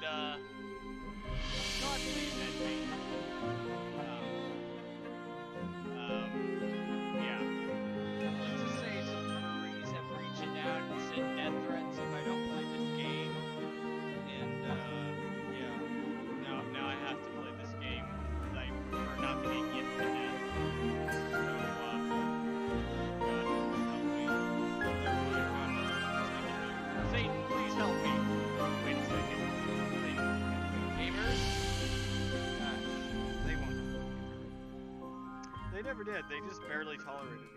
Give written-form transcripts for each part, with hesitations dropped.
God save that thing. Yeah. Let's just say some furries have reached out and sent death threats if I don't play this game. And, yeah. Now I have to play this game for not to get yipped to death. So, God, help me. Satan, please help me. Wait a second. Gamers? Gosh, they won't. They never did. They just barely tolerated me.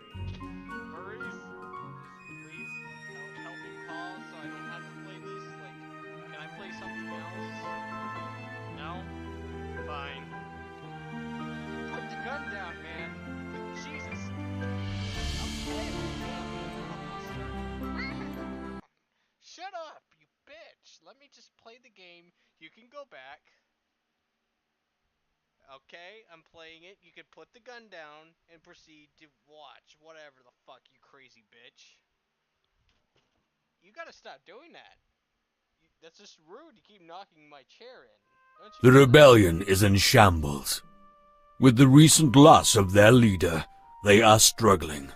Furries? Please help me pause so I don't have to play this. Like, can I play something else? No? Fine. Put the gun down, man. Jesus. I'm playing this game. Shut up, you bitch. Let me just play the game. You can go back. Okay, I'm playing it. You can put the gun down and proceed to watch whatever the fuck, you crazy bitch. You gotta stop doing that. That's just rude to keep knocking my chair in. Don't you The know that? rebellion is in shambles. With the recent loss of their leader, they are struggling.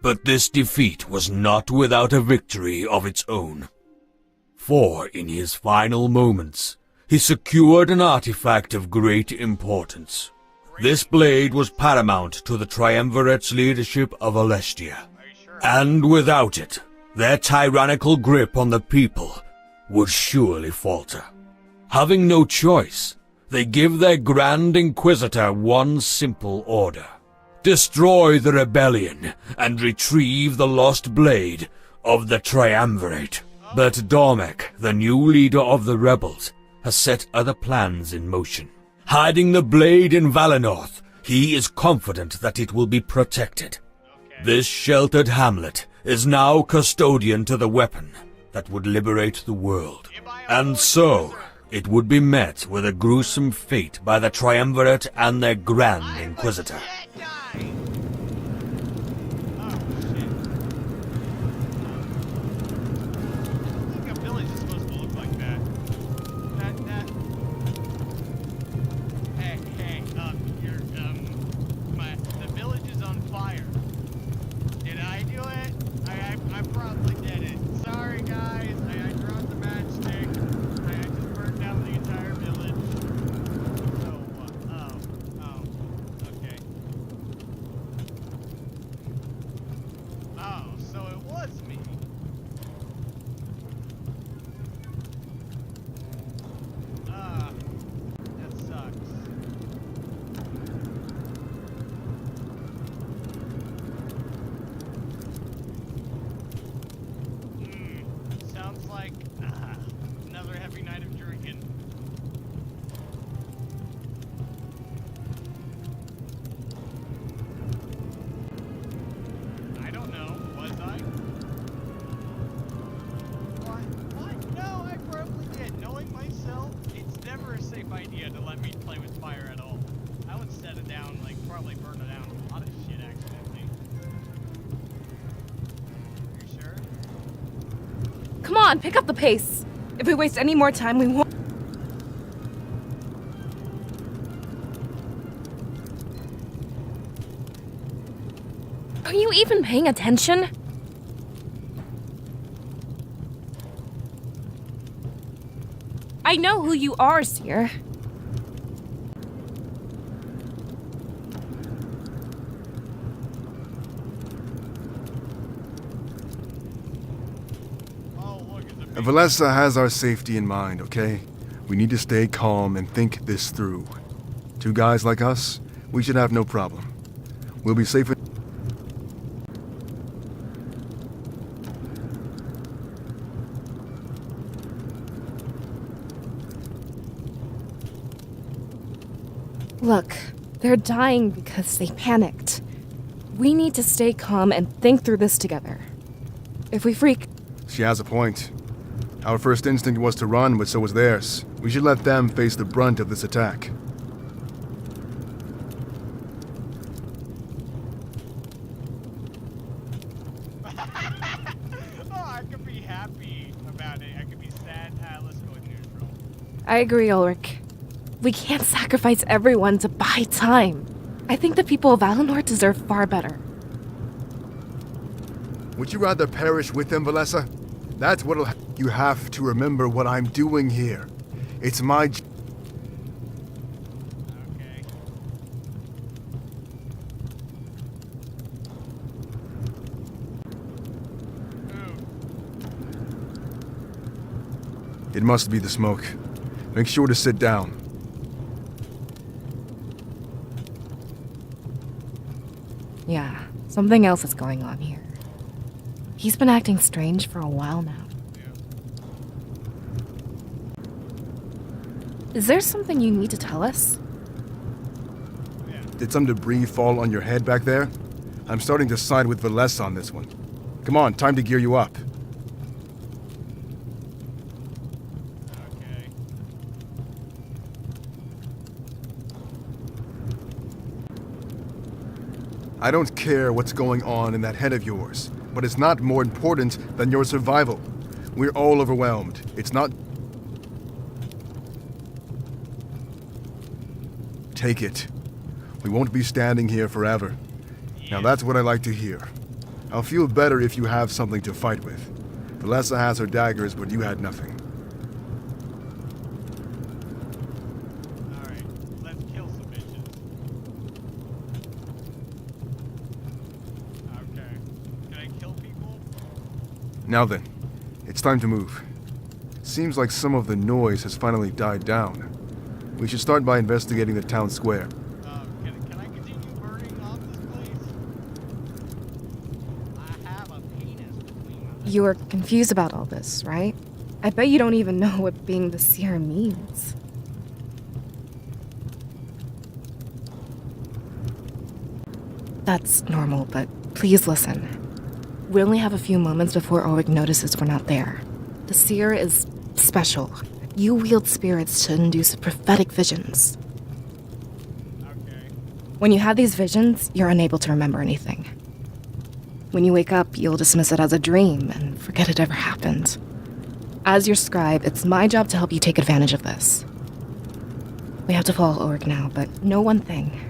But this defeat was not without a victory of its own. For in his final moments, he secured an artifact of great importance. This blade was paramount to the Triumvirate's leadership of Alestia. Are you sure? And without it, their tyrannical grip on the people would surely falter. Having no choice, they give their Grand Inquisitor one simple order. Destroy the rebellion and retrieve the lost blade of the Triumvirate. But Dormek, the new leader of the rebels, has set other plans in motion. Hiding the blade in Valenorth, he is confident that it will be protected. Okay. This sheltered hamlet is now custodian to the weapon that would liberate the world. And so, it would be met with a gruesome fate by the Triumvirate and their Grand Inquisitor. I probably did it. Sorry, guys. I dropped the matchstick. I just burned down the entire village. So, okay. Oh, so it was me. That sucks. Sounds like another heavy night of drinking. I don't know. Was I? What? No, I probably did. Knowing myself, it's never a safe idea to let me play with fire at all. I would set it down, like probably burn it down a lot of shit accidentally. You sure? Come on, pick up the pace. If we waste any more time, we won't. Are you even paying attention? I know who you are, Seer. Valessa has our safety in mind, okay? We need to stay calm and think this through. Two guys like us, we should have no problem. We'll be safe. Look, they're dying because they panicked. We need to stay calm and think through this together. If we freak... She has a point. Our first instinct was to run, but so was theirs. We should let them face the brunt of this attack. Oh, I could be happy about it. I could be sad. Let's go with neutral. I agree, Ulrich. We can't sacrifice everyone to buy time. I think the people of Valinor deserve far better. Would you rather perish with them, Valessa? That's what'll... You have to remember what I'm doing here. It's my... Okay. Ooh. It must be the smoke. Make sure to sit down. Yeah, something else is going on here. He's been acting strange for a while now. Is there something you need to tell us? Did some debris fall on your head back there? I'm starting to side with Valessa on this one. Come on, time to gear you up. Okay. I don't care what's going on in that head of yours, but it's not more important than your survival. We're all overwhelmed. It's not... Take it. We won't be standing here forever. Now that's what I like to hear. I'll feel better if you have something to fight with. Valessa has her daggers, but you had nothing. Alright, let's kill some bitches. Okay. Can I kill people? Now then, it's time to move. Seems like some of the noise has finally died down. We should start by investigating the town square. Can I continue burning off this place? I have a penis between my... You're confused about all this, right? I bet you don't even know what being the seer means. That's normal, but please listen. We only have a few moments before Ulrich notices we're not there. The seer is special. You wield spirits to induce prophetic visions. Okay. When you have these visions, you're unable to remember anything. When you wake up, you'll dismiss it as a dream and forget it ever happened. As your scribe, it's my job to help you take advantage of this. We have to follow Ulrich now, but know one thing.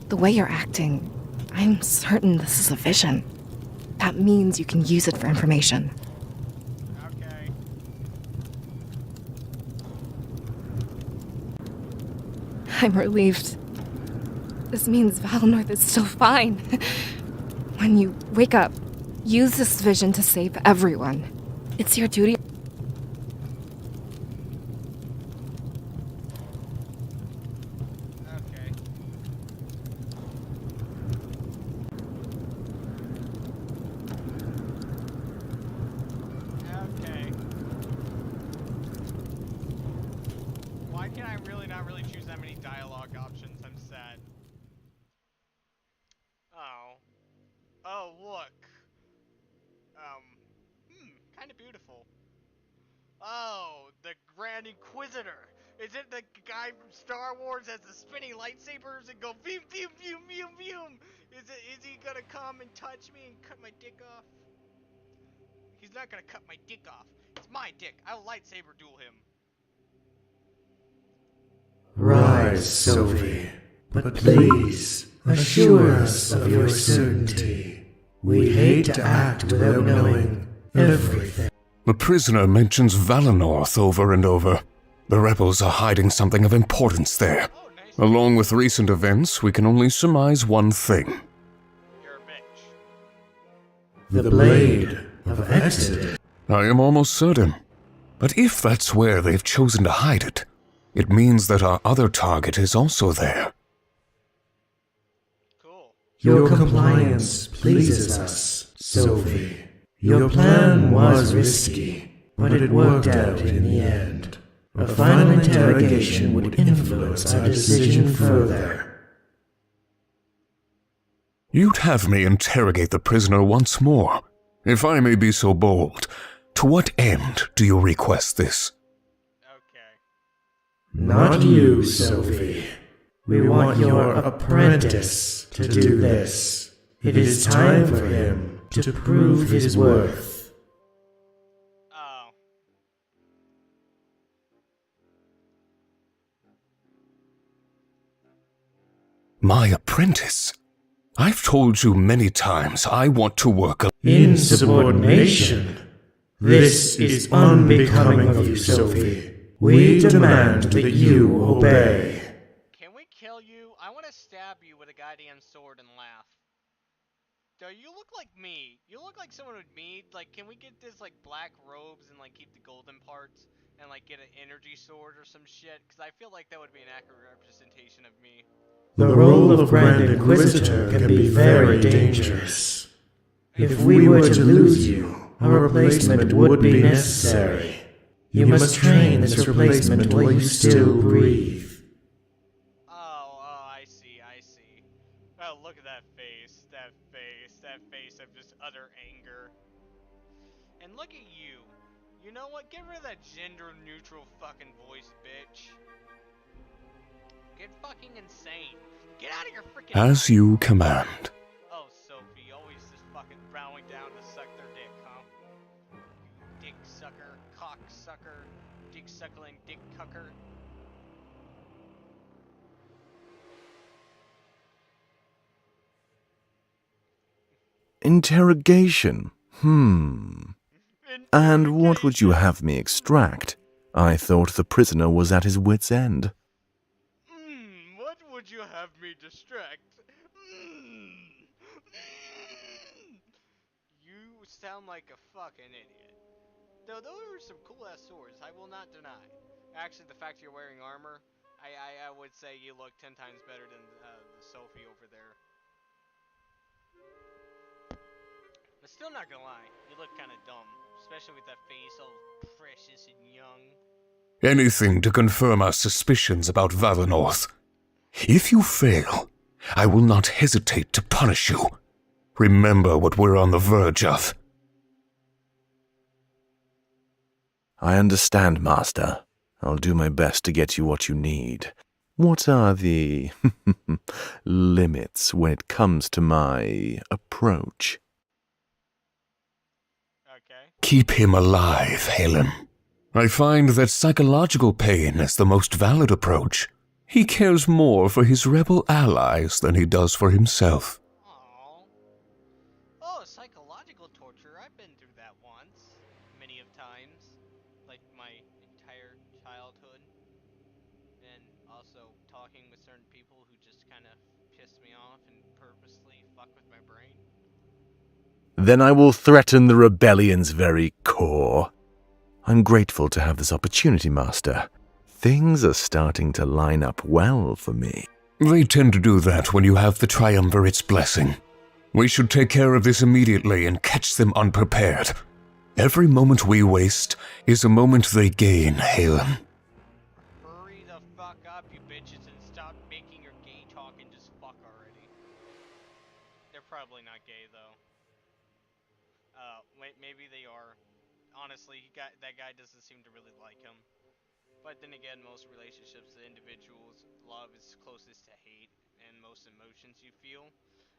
The way you're acting, I'm certain this is a vision. That means you can use it for information. Okay. I'm relieved. This means Valinor is still fine. When you wake up, use this vision to save everyone. It's your duty. Okay. Okay. Why can I not really choose that many dialogue options? I'm sad. Oh. Oh, look. Kind of beautiful. Oh, the Grand Inquisitor. Is it the guy from Star Wars has the spinning lightsabers and go boom, boom, boom, boom, boom? Is he gonna come and touch me and cut my dick off? He's not gonna cut my dick off. It's my dick. I'll lightsaber duel him. Rise, Sylvie, but please assure us of your certainty. We hate to act without knowing everything. The prisoner mentions Valinor over and over. The rebels are hiding something of importance there. Oh, nice. Along with recent events, we can only surmise one thing. You're a bitch. The Blade of Exodus. I am almost certain. But if that's where they've chosen to hide it, it means that our other target is also there. Cool. Your compliance pleases us, Sylvie. Your plan was risky, but it worked out in the end. A final interrogation would influence our decision further. You'd have me interrogate the prisoner once more. If I may be so bold, to what end do you request this? Okay. Not you, Sylvie. We want your apprentice to do this. It is time for him to prove his worth. Oh. My apprentice? I've told you many times I want to work Insubordination. This is unbecoming of you, Sophie. We demand that you obey. Can we kill you? I want to stab you with a goddamn sword and laugh. You look like me. You look like someone with me. Like, can we get this, like, black robes and, like, keep the golden parts? And, like, get an energy sword or some shit? Because I feel like that would be an accurate representation of me. The role of Grand Inquisitor can be very dangerous. If we were to lose you, a replacement would be necessary. You must train this replacement while you still breathe. Oh, I see. Oh, look at that face. That face of just utter anger. And look at you. You know what? Get rid of that gender-neutral fucking voice, bitch. Get fucking insane. Get out of your freaking as you command. Oh, Sophie, always just fucking bowing down to suck their dick, huh? You dick sucker, cock sucker, dick suckling, dick cucker. Interrogation? And what would you have me extract? I thought the prisoner was at his wit's end. What would you have me distract? You sound like a fucking idiot. Though those are some cool-ass swords, I will not deny. Actually, the fact you're wearing armor, I would say you look 10 times better than the Sophie over there. But still not gonna lie, you look kinda dumb. Especially with that face all precious and young. Anything to confirm our suspicions about Valinor. If you fail, I will not hesitate to punish you. Remember what we're on the verge of. I understand, Master. I'll do my best to get you what you need. What are the limits when it comes to my approach? Okay. Keep him alive, Helen. I find that psychological pain is the most valid approach. He cares more for his rebel allies than he does for himself. Aww. Oh, psychological torture. I've been through that once. Many of times. Like my entire childhood. And also talking with certain people who just kind of piss me off and purposely fuck with my brain. Then I will threaten the rebellion's very core. I'm grateful to have this opportunity, Master. Things are starting to line up well for me. They tend to do that when you have the Triumvirate's blessing. We should take care of this immediately and catch them unprepared. Every moment we waste is a moment they gain, Helen. Hurry the fuck up, you bitches, and stop making your gay talk and just fuck already. They're probably not gay, though. Maybe they are. Honestly, that guy doesn't seem to really like him. But then again, most relationships to individuals, love is closest to hate, and most emotions you feel.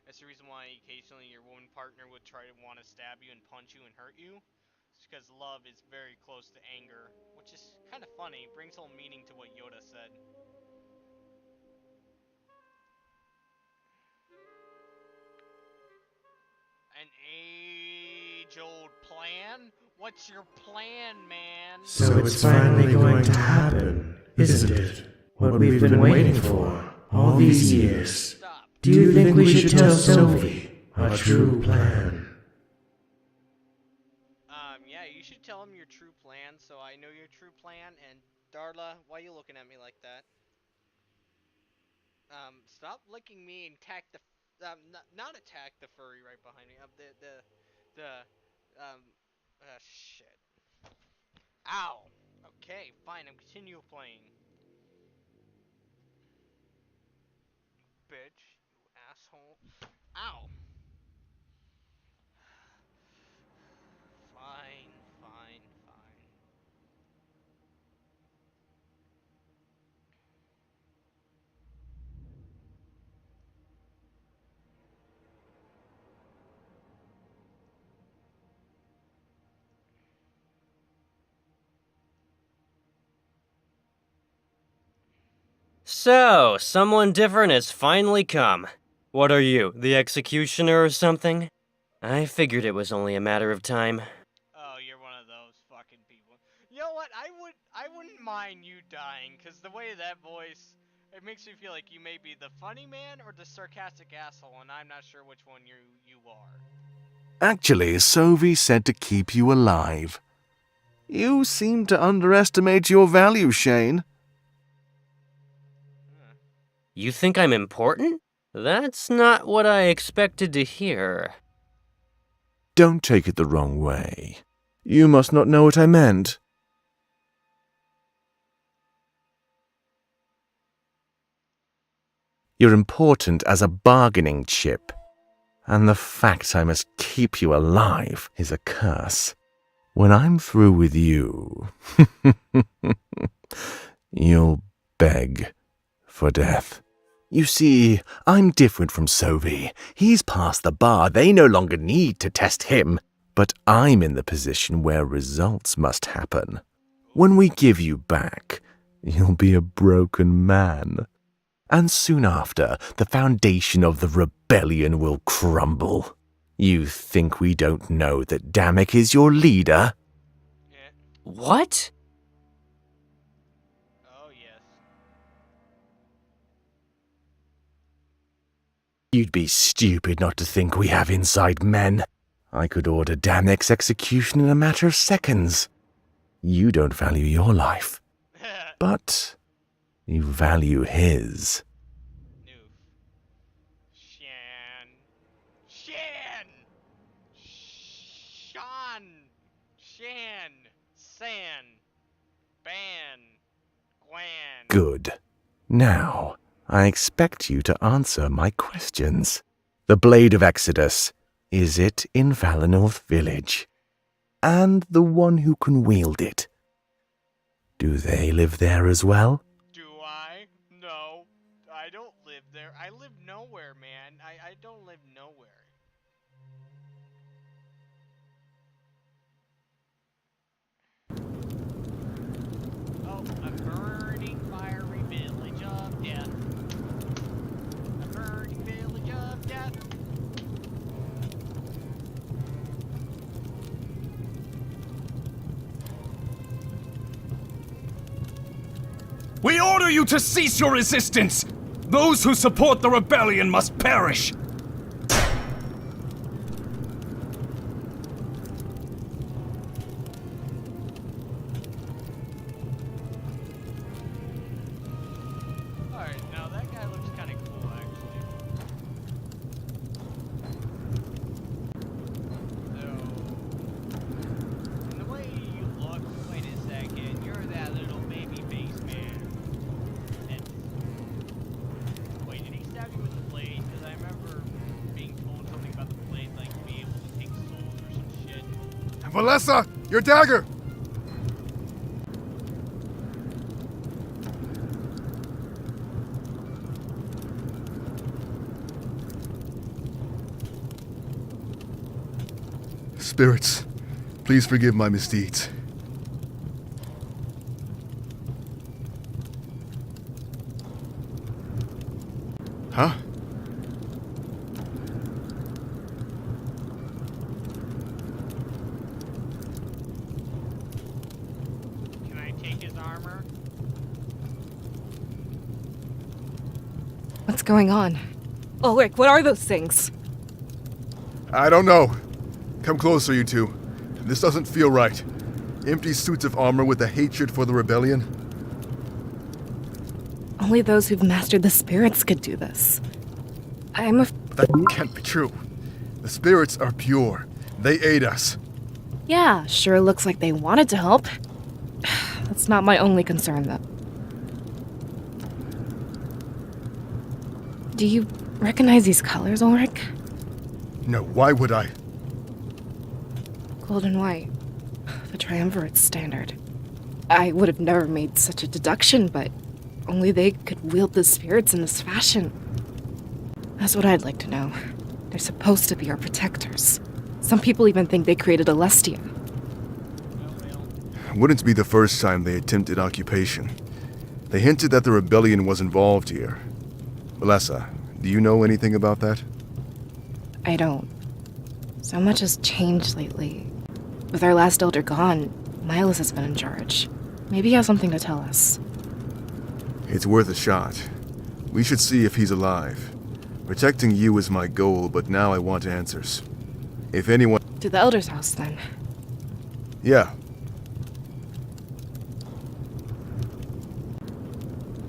That's the reason why occasionally your woman partner would try to want to stab you and punch you and hurt you. It's because love is very close to anger, which is kind of funny, brings whole meaning to what Yoda said. An age-old plan? What's your plan, man? So it's finally going to happen, isn't it? What we've been waiting for all these years. Stop. Do you think we should tell Sophie our true plan? Yeah, you should tell him your true plan, so I know your true plan, and Darla, why are you looking at me like that? Stop licking me and attack the, not attack the furry right behind me, shit. Ow! Okay, fine, I'm continue playing. Bitch, you asshole. Ow! Fine, fine, fine. So, someone different has finally come. What are you, the executioner or something? I figured it was only a matter of time. Oh, you're one of those fucking people. You know what? I wouldn't mind you dying, cause the way that voice, it makes me feel like you may be the funny man or the sarcastic asshole, and I'm not sure which one you are. Actually, Sophie said to keep you alive. You seem to underestimate your value, Shane. You think I'm important? That's not what I expected to hear. Don't take it the wrong way. You must not know what I meant. You're important as a bargaining chip, and the fact I must keep you alive is a curse. When I'm through with you, you'll beg for death. You see, I'm different from Sophie. He's past the bar. They no longer need to test him. But I'm in the position where results must happen. When we give you back, you'll be a broken man. And soon after, the foundation of the rebellion will crumble. You think we don't know that Damek is your leader? Yeah. What? Oh, yes. You'd be stupid not to think we have inside men. I could order Damek's execution in a matter of seconds. You don't value your life, but you value his. Noof. San. Ban. Gwan. Good. Now, I expect you to answer my questions. The Blade of Exodus, is it in Valinor Village? And the one who can wield it, do they live there as well? Do I? No. I don't live there. I live nowhere, man. I don't live nowhere. Oh, a burning fiery village of death. A burning village of death. We order you to cease your resistance! Those who support the rebellion must perish! Alright, now that guy looks kinda cool, actually. So... And the way you look, wait a second, you're that little baby face man. Wait, did he stab you with the blade? Because I remember being told something about the blade, like being able to take souls or some shit. Valessa, your dagger! Spirits, please forgive my misdeeds. Huh? Can I take his armor? What's going on? Ulrich, what are those things? I don't know. Come closer, you two. This doesn't feel right. Empty suits of armor with a hatred for the rebellion. Only those who've mastered the spirits could do this. That can't be true. The spirits are pure. They aid us. Yeah, sure looks like they wanted to help. That's not my only concern, though. Do you recognize these colors, Ulrich? No, why would I? Gold and white. The Triumvirate standard. I would have never made such a deduction, but only they could wield the spirits in this fashion. That's what I'd like to know. They're supposed to be our protectors. Some people even think they created Alestia. Wouldn't be the first time they attempted occupation. They hinted that the rebellion was involved here. Valessa, do you know anything about that? I don't. So much has changed lately. With our last elder gone, Miles has been in charge. Maybe he has something to tell us. It's worth a shot. We should see if he's alive. Protecting you is my goal, but now I want answers. If anyone... To the elder's house, then. Yeah.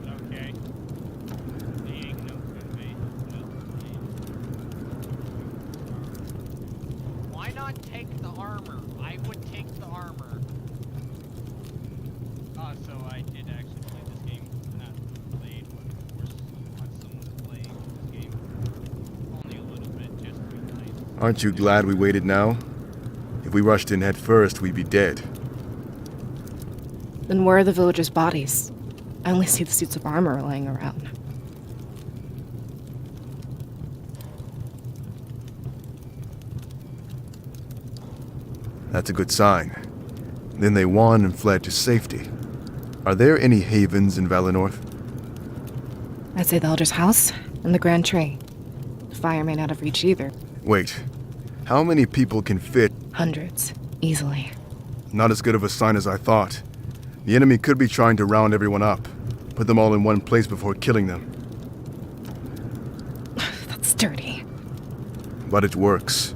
Okay. Ain't no good, mate. Why not take the armor? I would take the armor. So I did actually play this game. Not played, but forced someone to play this game. Only a little bit, just to be nice. Aren't you glad we waited now? If we rushed in head first, we'd be dead. Then where are the villagers' bodies? I only see the suits of armor lying around. That's a good sign. Then they won and fled to safety. Are there any havens in Valenorth? I'd say the elder's house and the Grand Tree. The fire may not have reached either. Wait. How many people can fit? Hundreds. Easily. Not as good of a sign as I thought. The enemy could be trying to round everyone up. Put them all in one place before killing them. That's dirty. But it works.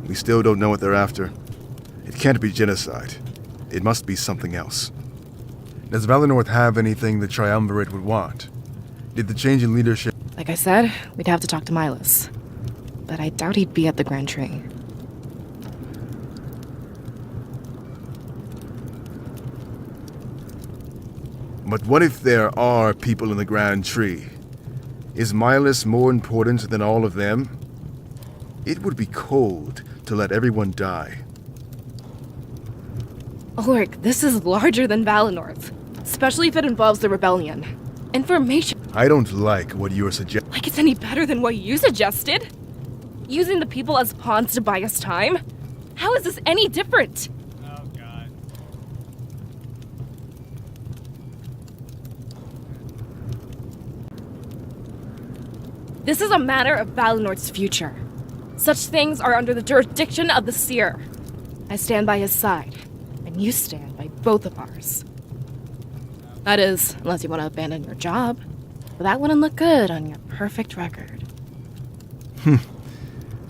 We still don't know what they're after. It can't be genocide. It must be something else. Does Valenorth have anything the Triumvirate would want? Did the change in leadership... Like I said, we'd have to talk to Milos. But I doubt he'd be at the Grand Tree. But what if there are people in the Grand Tree? Is Milos more important than all of them? It would be cold to let everyone die. Ulrich, this is larger than Valenorth. Especially if it involves the rebellion. Information I don't like what you're suggesting. like it's any better than what you suggested. Using the people as pawns to buy us time? How is this any different? Oh god. This is a matter of Valenorth's future. Such things are under the jurisdiction of the Seer. I stand by his side, and you stand by both of ours. That is, unless you want to abandon your job. But that wouldn't look good on your perfect record.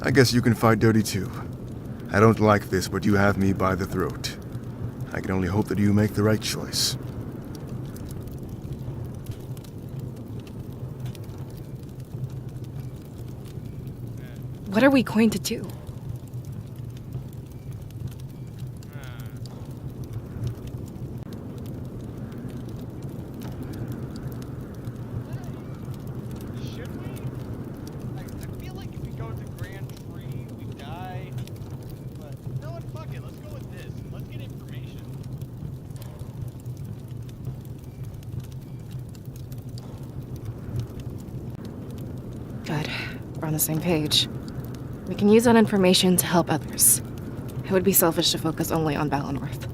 I guess you can fight dirty too. I don't like this, but you have me by the throat. I can only hope that you make the right choice. What are we going to do? Should we? I feel like if we go to Grand Tree, we die. But no, what? Fuck it. Let's go with this. Let's get information. Good. We're on the same page. We can use that information to help others. It would be selfish to focus only on Valenorth.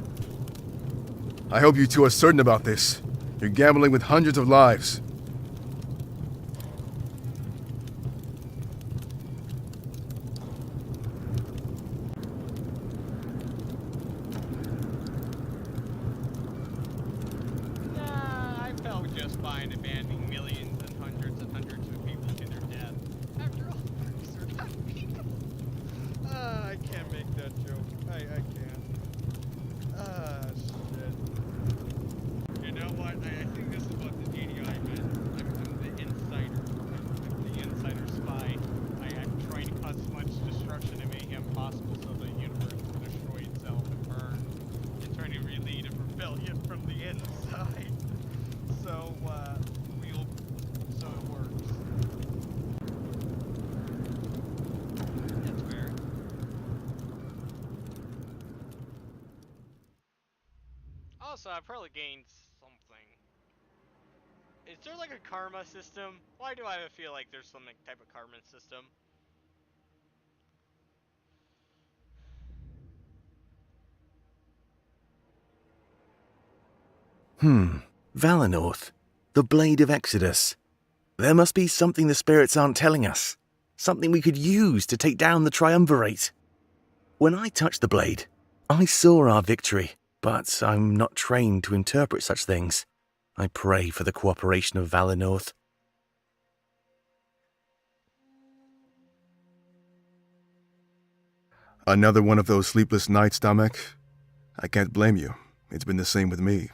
I hope you two are certain about this. You're gambling with hundreds of lives. Nah, I felt just fine abandoning millions and hundreds of people to their death. After all, mercs are not people. I can't make that joke. I can't. Shit. You know what? I think this is what the DDI meant. I'm the insider. I'm the insider spy. I'm trying to cause as much destruction and mayhem possible so the universe will destroy itself and burn. And trying to lead a rebellion from the inside. So, so it works. That's fair. Also, I probably gained something. Is there like a karma system? Why do I feel like there's some type of karma system? Valenorth. The Blade of Exodus. There must be something the spirits aren't telling us. Something we could use to take down the Triumvirate. When I touched the blade, I saw our victory, but I'm not trained to interpret such things. I pray for the cooperation of Valinor. Another one of those sleepless nights, Damek? I can't blame you. It's been the same with me.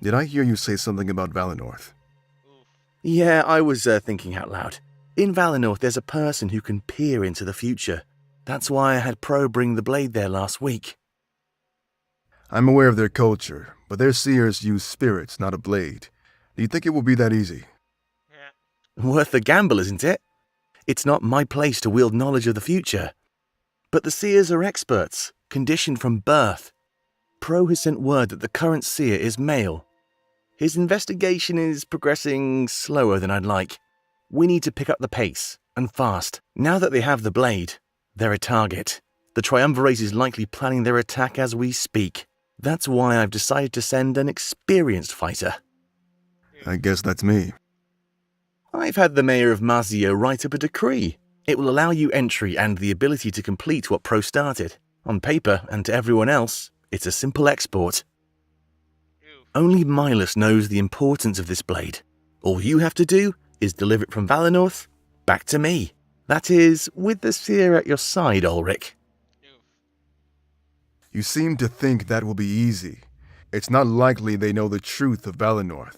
Did I hear you say something about Valinor? Oof. Yeah, I was thinking out loud. In Valinor, there's a person who can peer into the future. That's why I had Pro bring the blade there last week. I'm aware of their culture, but their seers use spirits, not a blade. Do you think it will be that easy? Yeah. Worth the gamble, isn't it? It's not my place to wield knowledge of the future. But the seers are experts, conditioned from birth. Pro has sent word that the current seer is male. His investigation is progressing slower than I'd like. We need to pick up the pace, and fast. Now that they have the blade, they're a target. The Triumvirate is likely planning their attack as we speak. That's why I've decided to send an experienced fighter. I guess that's me. I've had the mayor of Mazio write up a decree. It will allow you entry and the ability to complete what Pro started. On paper, and to everyone else, it's a simple export. Oof. Only Milas knows the importance of this blade. All you have to do is deliver it from Valinor back to me. That is, with the seer at your side, Ulrich. Oof. You seem to think that will be easy. It's not likely they know the truth of Valinor.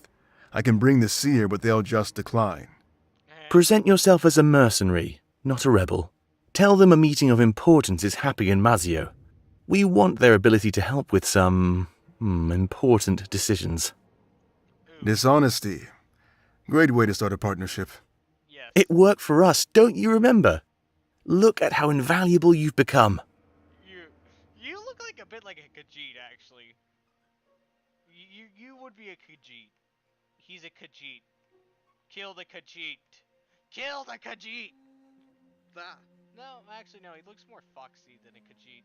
I can bring the seer, but they'll just decline. Present yourself as a mercenary, not a rebel. Tell them a meeting of importance is happening in Mazio. We want their ability to help with some important decisions. Dishonesty. Great way to start a partnership. Yes. It worked for us, don't you remember? Look at how invaluable you've become. You look like a bit like a Khajiit, actually. You would be a Khajiit. He's a Khajiit. Kill the Khajiit. Kill the Khajiit! No, actually no, he looks more foxy than a Khajiit.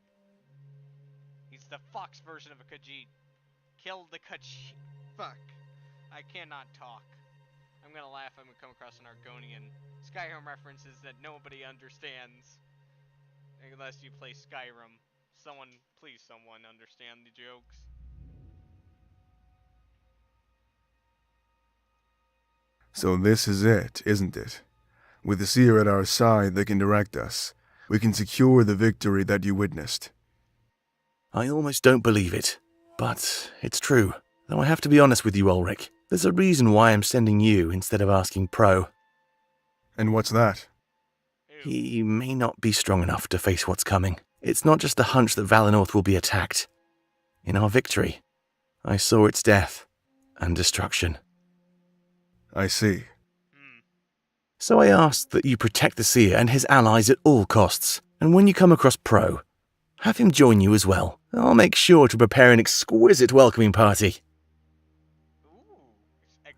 He's the fox version of a Khajiit. Kill the Khajiit. Fuck. I cannot talk. I'm gonna laugh when we come across an Argonian Skyrim references that nobody understands. Unless you play Skyrim. Please someone understand the jokes. So this is it, isn't it? With the seer at our side that can direct us, we can secure the victory that you witnessed. I almost don't believe it, but it's true. Though I have to be honest with you, Ulrich. There's a reason why I'm sending you instead of asking Pro. And what's that? Ew. He may not be strong enough to face what's coming. It's not just the hunch that Valinor will be attacked. In our victory, I saw its death and destruction. I see. So I asked that you protect the seer and his allies at all costs. And when you come across Pro, have him join you as well. I'll make sure to prepare an exquisite welcoming party. Ooh.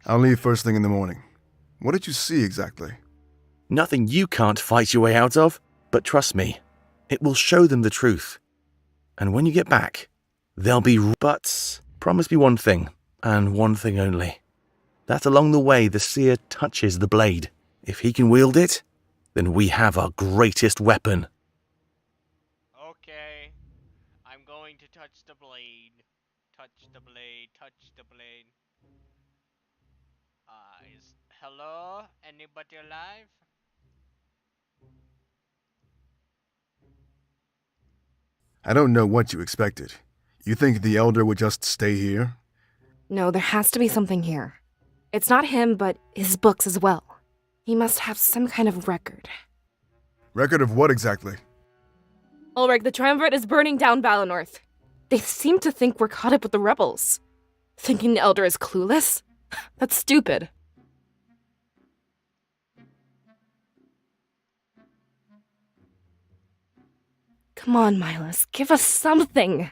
I'll leave first thing in the morning. What did you see exactly? Nothing you can't fight your way out of, but trust me, it will show them the truth. And when you get back, they'll be... But promise me one thing, and one thing only. That along the way the seer touches the blade. If he can wield it, then we have our greatest weapon. Okay. I'm going to touch the blade. Touch the blade. Touch the blade. Hello? Anybody alive? I don't know what you expected. You think the Elder would just stay here? No, there has to be something here. It's not him, but his books as well. He must have some kind of record. Record of what exactly? Ulrich, the Triumvirate is burning down Valinor. They seem to think we're caught up with the rebels. Thinking the Elder is clueless? That's stupid. Come on, Milas, give us something.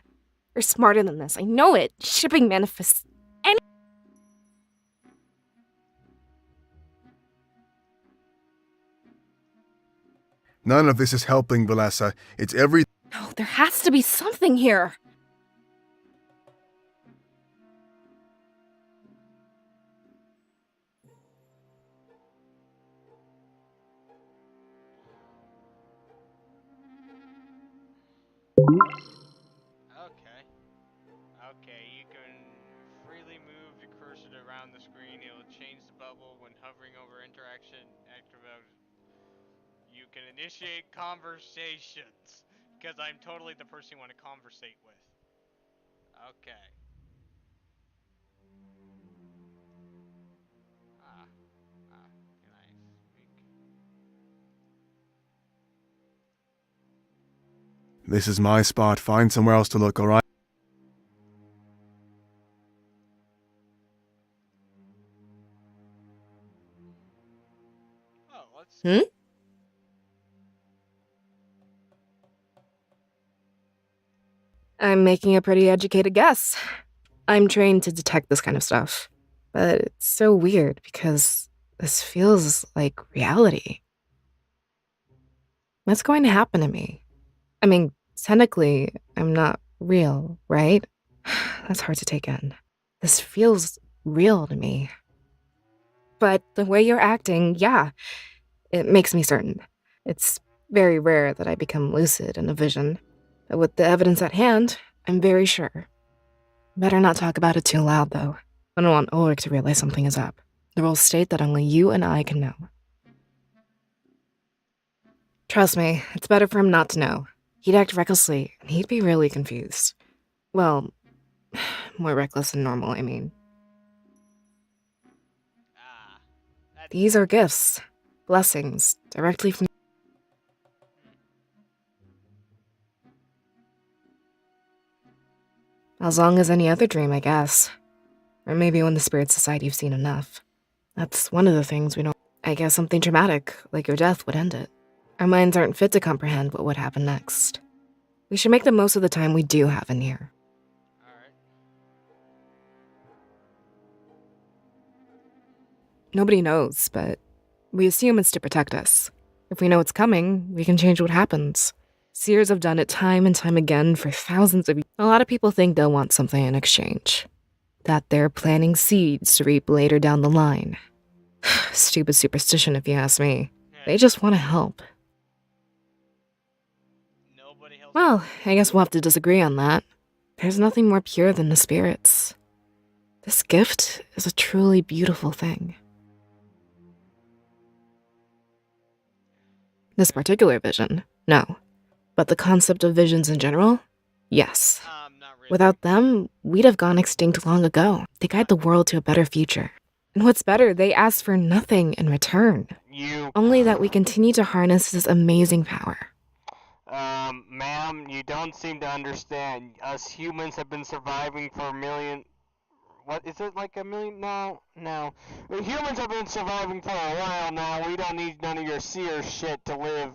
You're smarter than this, I know it. Shipping manifests. None of this is helping, Valessa. It's every... No, there has to be something here. Okay, you can freely move the cursor around the screen. It will change the bubble when hovering over interaction. Activate. You can initiate conversations. Because I'm totally the person you want to conversate with. Okay. Can I speak? This is my spot. Find somewhere else to look, alright? Oh, let's. Hmm? I'm making a pretty educated guess. I'm trained to detect this kind of stuff. But it's so weird because this feels like reality. What's going to happen to me? I mean, technically, I'm not real, right? That's hard to take in. This feels real to me. But the way you're acting, yeah, it makes me certain. It's very rare that I become lucid in a vision. But with the evidence at hand, I'm very sure. Better not talk about it too loud, though. I don't want Ulrich to realize something is up. The rules state that only you and I can know. Trust me, it's better for him not to know. He'd act recklessly, and he'd be really confused. Well, more reckless than normal, I mean. That's These are gifts, blessings, directly from. As long as any other dream, I guess. Or maybe when the spirits decide you've seen enough. That's one of the things we don't. I guess something traumatic, like your death, would end it. Our minds aren't fit to comprehend what would happen next. We should make the most of the time we do have in here. Alright. Nobody knows, but we assume it's to protect us. If we know it's coming, we can change what happens. Seers have done it time and time again for thousands of years. A lot of people think they'll want something in exchange. That they're planting seeds to reap later down the line. Stupid superstition, if you ask me. They just want to help. Nobody else. Well, I guess we'll have to disagree on that. There's nothing more pure than the spirits. This gift is a truly beautiful thing. This particular vision, no. But the concept of visions in general, yes. Not really. Without them, we'd have gone extinct long ago. They guide the world to a better future. And what's better, they ask for nothing in return. Only that we continue to harness this amazing power. Ma'am, you don't seem to understand. Us humans have been surviving for a million. What is it, like a million? No. Humans have been surviving for a while now. We don't need none of your seer shit to live.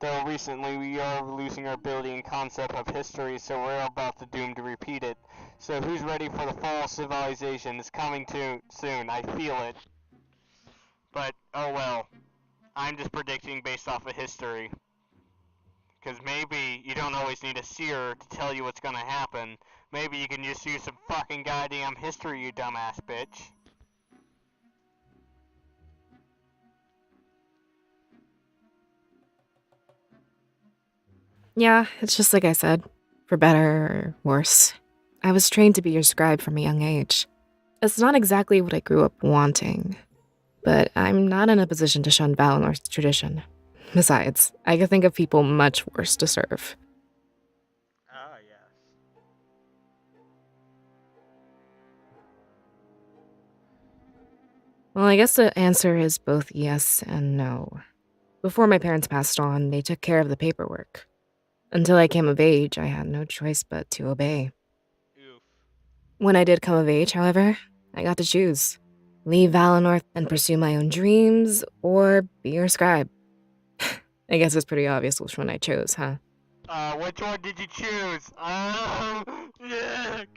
Though recently we are losing our ability and concept of history, so we're about to doom to repeat it. So who's ready for the fall of civilization? It's coming too soon. I feel it. But oh well. I'm just predicting based off of history. Because maybe you don't always need a seer to tell you what's gonna happen. Maybe you can just use some fucking goddamn history, you dumbass bitch. Yeah, it's just like I said. For better or worse. I was trained to be your scribe from a young age. It's not exactly what I grew up wanting. But I'm not in a position to shun Valinor's tradition. Besides, I could think of people much worse to serve. Ah, yes. Well, I guess the answer is both yes and no. Before my parents passed on, they took care of the paperwork. Until I came of age, I had no choice but to obey. Oof. When I did come of age, however, I got to choose. Leave Valinor and pursue my own dreams, or be your scribe. I guess it's pretty obvious which one I chose, huh? Which one did you choose? Can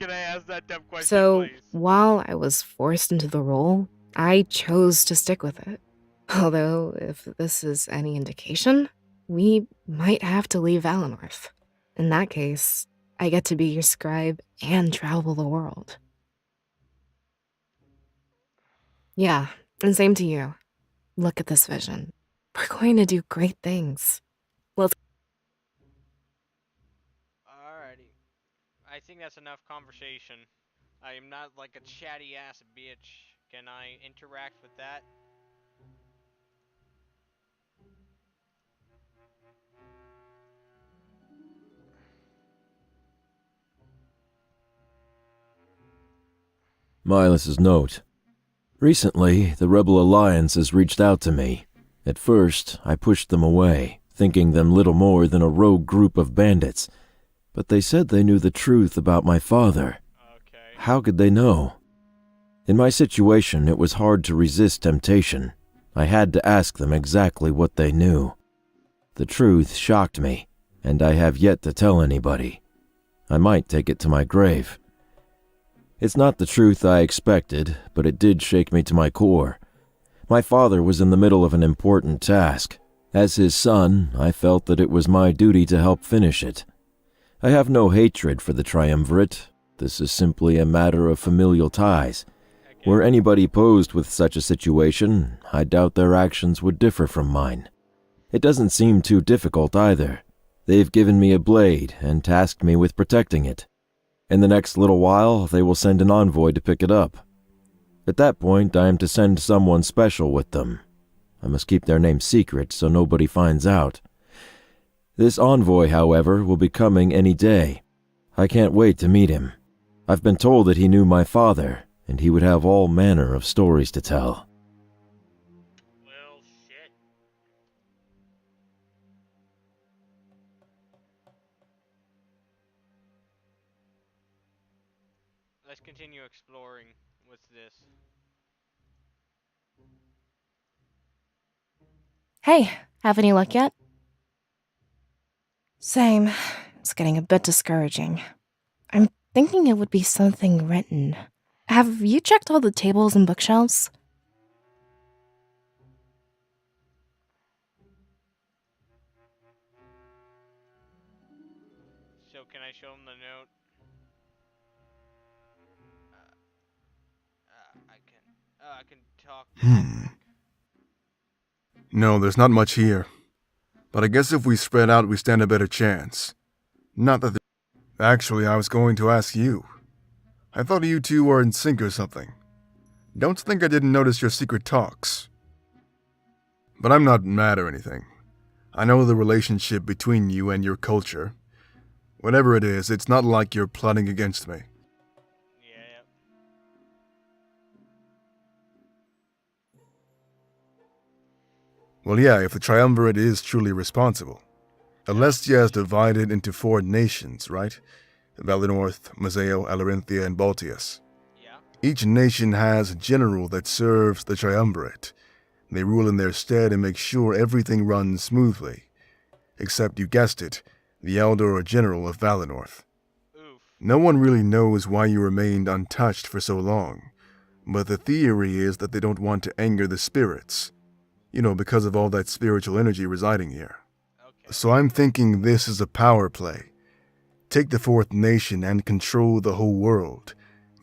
I ask that dumb question, So, please? while I was forced into the role, I chose to stick with it. Although, if this is any indication, we might have to leave Valinor. In that case, I get to be your scribe and travel the world. Yeah, and same to you. Look at this vision. We're going to do great things. Alrighty. I think that's enough conversation. I am not like a chatty ass bitch. Can I interact with that? Milus's note. Recently, the Rebel Alliance has reached out to me. At first, I pushed them away, thinking them little more than a rogue group of bandits. But they said they knew the truth about my father. Okay. How could they know? In my situation, it was hard to resist temptation. I had to ask them exactly what they knew. The truth shocked me, and I have yet to tell anybody. I might take it to my grave. It's not the truth I expected, but it did shake me to my core. My father was in the middle of an important task. As his son, I felt that it was my duty to help finish it. I have no hatred for the Triumvirate. This is simply a matter of familial ties. Okay. Were anybody posed with such a situation, I doubt their actions would differ from mine. It doesn't seem too difficult either. They've given me a blade and tasked me with protecting it. In the next little while, they will send an envoy to pick it up. At that point, I am to send someone special with them. I must keep their name secret so nobody finds out. This envoy, however, will be coming any day. I can't wait to meet him. I've been told that he knew my father, and he would have all manner of stories to tell. Well, shit. Let's continue exploring. What's this? Hey, have any luck yet? Same. It's getting a bit discouraging. I'm thinking it would be something written. Have you checked all the tables and bookshelves? So can I show him the note? I can talk. No, there's not much here. But I guess if we spread out, we stand a better chance. Not that Actually, I was going to ask you. I thought you two were in sync or something. Don't think I didn't notice your secret talks. But I'm not mad or anything. I know the relationship between you and your culture. Whatever it is, it's not like you're plotting against me. Yeah. Well, yeah, if the Triumvirate is truly responsible. Alestia is divided into 4 nations, right? Valinorth, Mazeo, Alarinthia, and Baltius. Yeah. Each nation has a general that serves the Triumvirate. They rule in their stead and make sure everything runs smoothly. Except, you guessed it, the Elder or General of Valinorth. Oof. No one really knows why you remained untouched for so long, but the theory is that they don't want to anger the spirits. You know, because of all that spiritual energy residing here. Okay. So I'm thinking this is a power play. Take the 4th nation and control the whole world.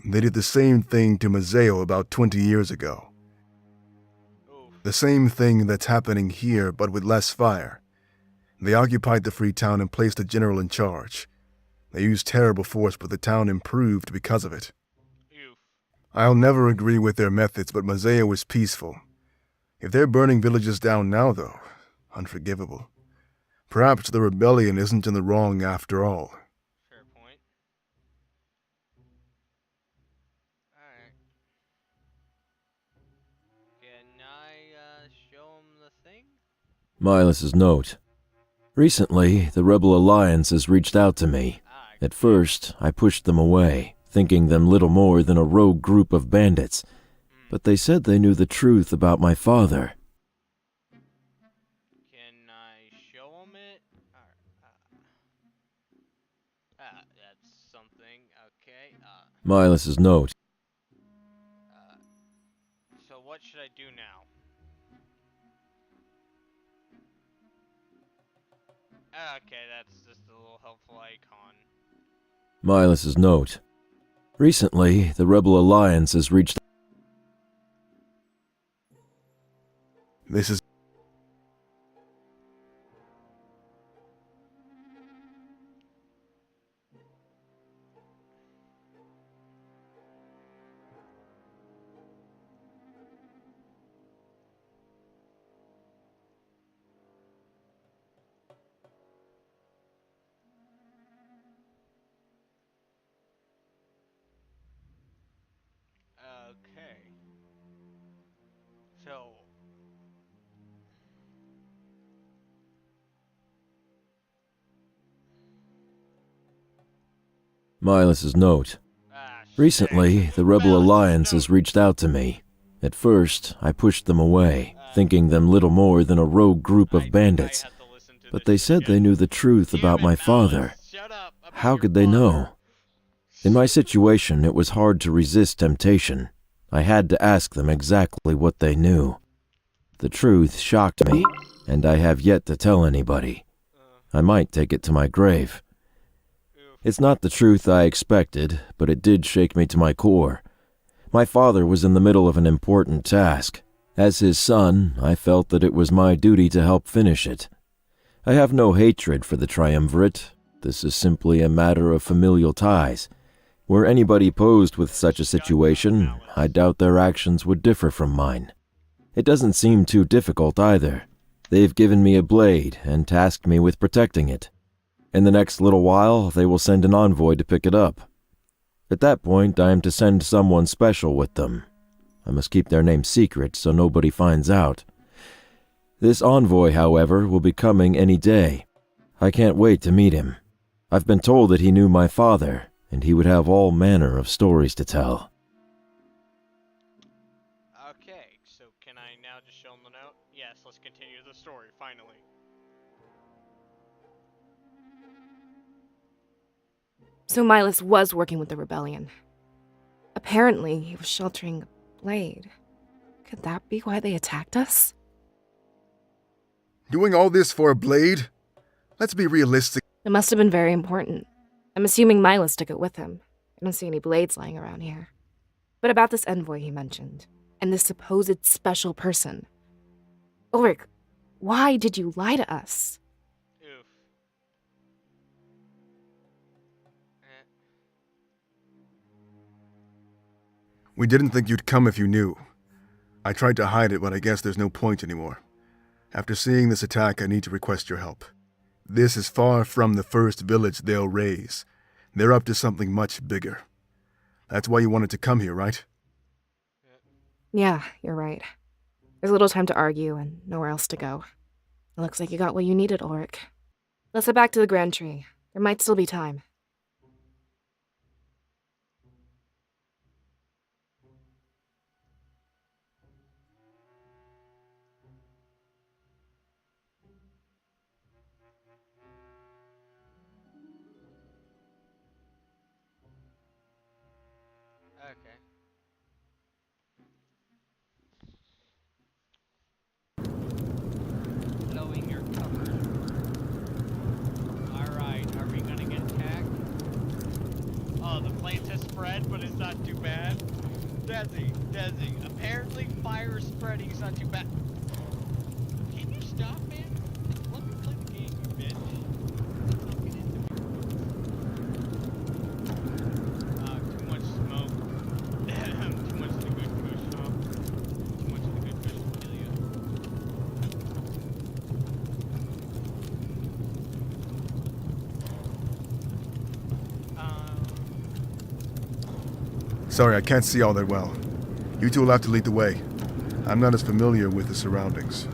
They did the same thing to Mazeo about 20 years ago. Oof. The same thing that's happening here, but with less fire. They occupied the free town and placed a general in charge. They used terrible force, but the town improved because of it. Oof. I'll never agree with their methods, but Mazeo was peaceful. If they're burning villages down now, though, unforgivable. Perhaps the rebellion isn't in the wrong after all. Fair point. Alright. Can I, show him the thing? Milus's note. Recently, the Rebel Alliance has reached out to me. At first, I pushed them away, thinking them little more than a rogue group of bandits. But they said they knew the truth about my father. Can I show him it? That's something. Okay. Milus's note. So what should I do now? Okay, that's just a little helpful icon. Milus's note. Recently, the Rebel Alliance has reached. This is So, Milus's note. shit. Recently, the Rebel Miles, Alliance no. has reached out to me. At first, I pushed them away, thinking them little more than a rogue group I of think bandits. I had to listen to But this they said again. they knew the truth Damn about it, my Miles, father. shut up about How your could they father. know? In my situation, it was hard to resist temptation. I had to ask them exactly what they knew. The truth shocked me, and I have yet to tell anybody. I might take it to my grave. Oof. It's not the truth I expected, but it did shake me to my core. My father was in the middle of an important task. As his son, I felt that it was my duty to help finish it. I have no hatred for the Triumvirate. This is simply a matter of familial ties. Were anybody posed with such a situation, I doubt their actions would differ from mine. It doesn't seem too difficult either. They've given me a blade and tasked me with protecting it. In the next little while, they will send an envoy to pick it up. At that point, I am to send someone special with them. I must keep their name secret so nobody finds out. This envoy, however, will be coming any day. I can't wait to meet him. I've been told that he knew my father, and he would have all manner of stories to tell. Okay, so can I now just show him the note? Yes, let's continue the story, finally. So Milus was working with the rebellion. Apparently, he was sheltering a blade. Could that be why they attacked us? Doing all this for a blade? Let's be realistic. It must have been very important. I'm assuming Milus took it with him. I don't see any blades lying around here. But about this envoy he mentioned, and this supposed special person. Ulrich, why did you lie to us? Oof. Eh. We didn't think you'd come if you knew. I tried to hide it, but I guess there's no point anymore. After seeing this attack, I need to request your help. This is far from the first village they'll raise. They're up to something much bigger. That's why you wanted to come here, right? Yeah, you're right. There's little time to argue and nowhere else to go. It looks like you got what you needed, Ulrich. Let's head back to the Grand Tree. There might still be time. Okay. Knowing you're covered. Alright, are we gonna get attacked? Oh, the flames have spread, but it's not too bad. Desi, apparently fire spreading is not too bad. Can you stop, man? Let me play the game, you bitch. Don't get into me. Too much smoke. Too much of the good kush, huh? Too much of the good kush will kill you. Sorry, I can't see all that well. You two will have to lead the way. I'm not as familiar with the surroundings.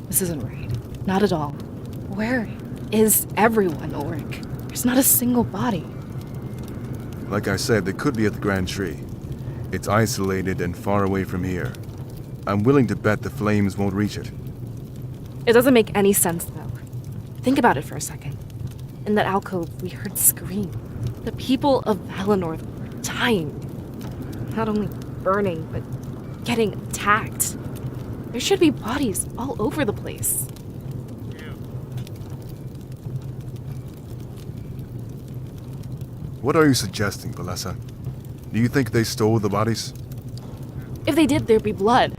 This isn't right. Not at all. Where is everyone, Ulrich? There's not a single body. Like I said, they could be at the Grand Tree. It's isolated and far away from here. I'm willing to bet the flames won't reach it. It doesn't make any sense, though. Think about it for a second. In that alcove, we heard scream. The people of Valinor were dying. Not only burning, but getting attacked. There should be bodies all over the place. What are you suggesting, Valessa? Do you think they stole the bodies? If they did, there'd be blood.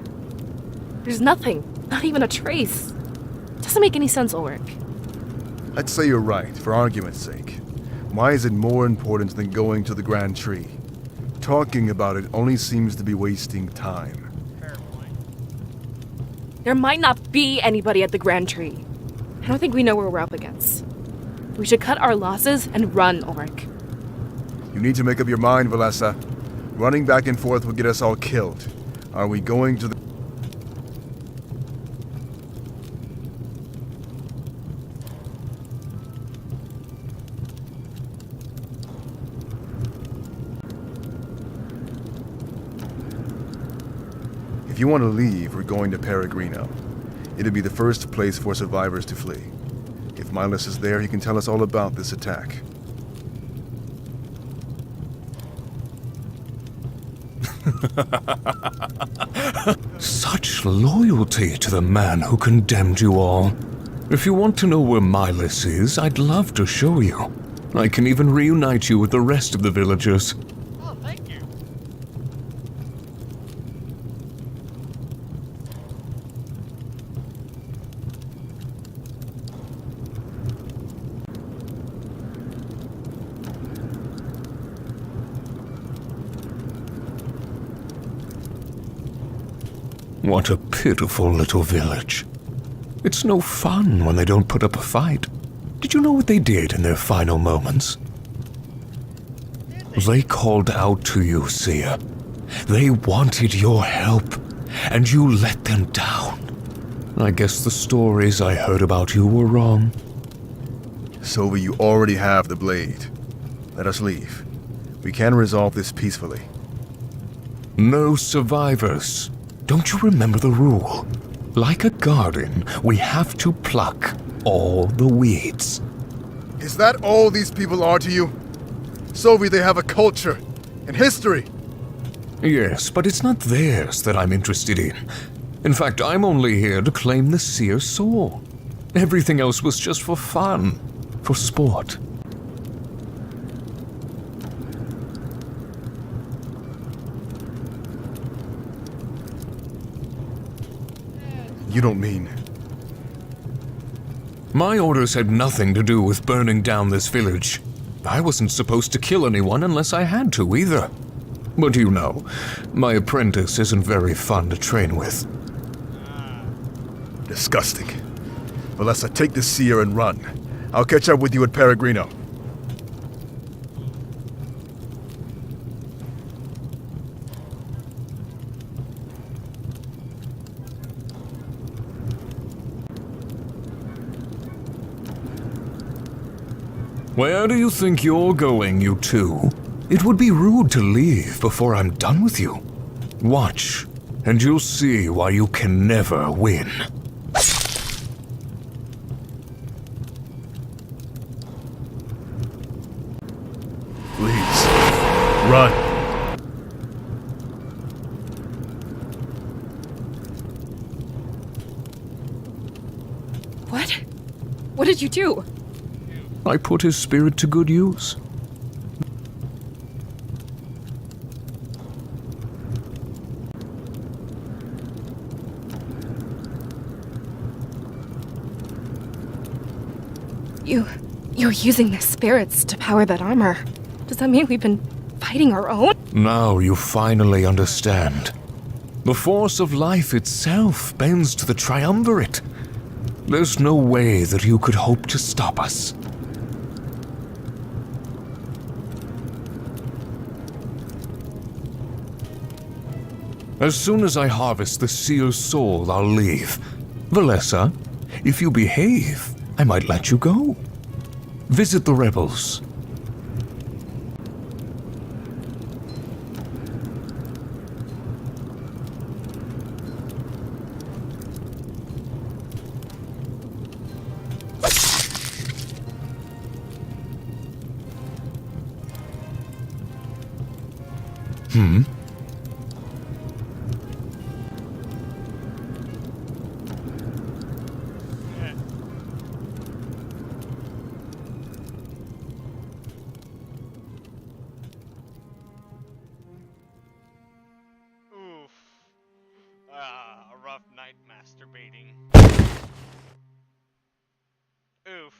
There's nothing, not even a trace. It doesn't make any sense, Ulrich. Let's say you're right, for argument's sake. Why is it more important than going to the Grand Tree? Talking about it only seems to be wasting time. Fair point. There might not be anybody at the Grand Tree. I don't think we know where we're up against. We should cut our losses and run, Ulrich. You need to make up your mind, Valessa. Running back and forth will get us all killed. Are we going to the... If you want to leave, we're going to Peregrino. It'll be the first place for survivors to flee. If Milas is there, he can tell us all about this attack. Such loyalty to the man who condemned you all. If you want to know where Milas is, I'd love to show you. I can even reunite you with the rest of the villagers. Oh, thank you. What a pitiful little village. It's no fun when they don't put up a fight. Did you know what they did in their final moments? They called out to you, Seer. They wanted your help, and you let them down. I guess the stories I heard about you were wrong. Sylvie, you already have the blade. Let us leave. We can resolve this peacefully. No survivors. Don't you remember the rule? Like a garden, we have to pluck all the weeds. Is that all these people are to you? Sylvie, they have a culture and history. Yes, but it's not theirs that I'm interested in. In fact, I'm only here to claim the Seer's soul. Everything else was just for fun, for sport. You don't mean... My orders had nothing to do with burning down this village. I wasn't supposed to kill anyone unless I had to, either. But you know, my apprentice isn't very fun to train with. Disgusting. Valessa, take the Seer and run. I'll catch up with you at Peregrino. Where do you think you're going, you two? It would be rude to leave before I'm done with you. Watch, and you'll see why you can never win. Please, run. What? What did you do? I put his spirit to good use. You're using their spirits to power that armor. Does that mean we've been fighting our own? Now you finally understand. The force of life itself bends to the Triumvirate. There's no way that you could hope to stop us. As soon as I harvest the Seer's soul, I'll leave. Valessa, if you behave, I might let you go. Visit the rebels. Oof. A rough night masturbating. Oof.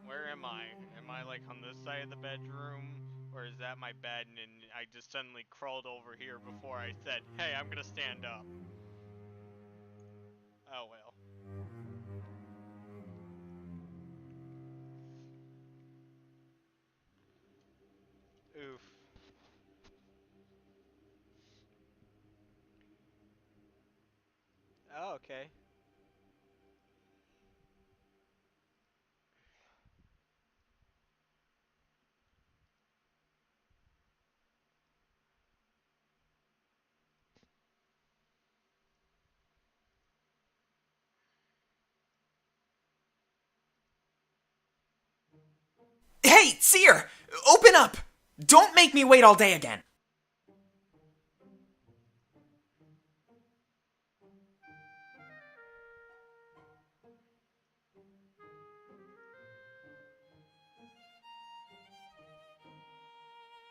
Where am I? Am I like on this side of the bedroom? Or is that my bed and I just suddenly crawled over here before I said, hey, I'm gonna stand up? Oh well. Oof. Oh, okay. Hey, Seer! Open up! Don't make me wait all day again!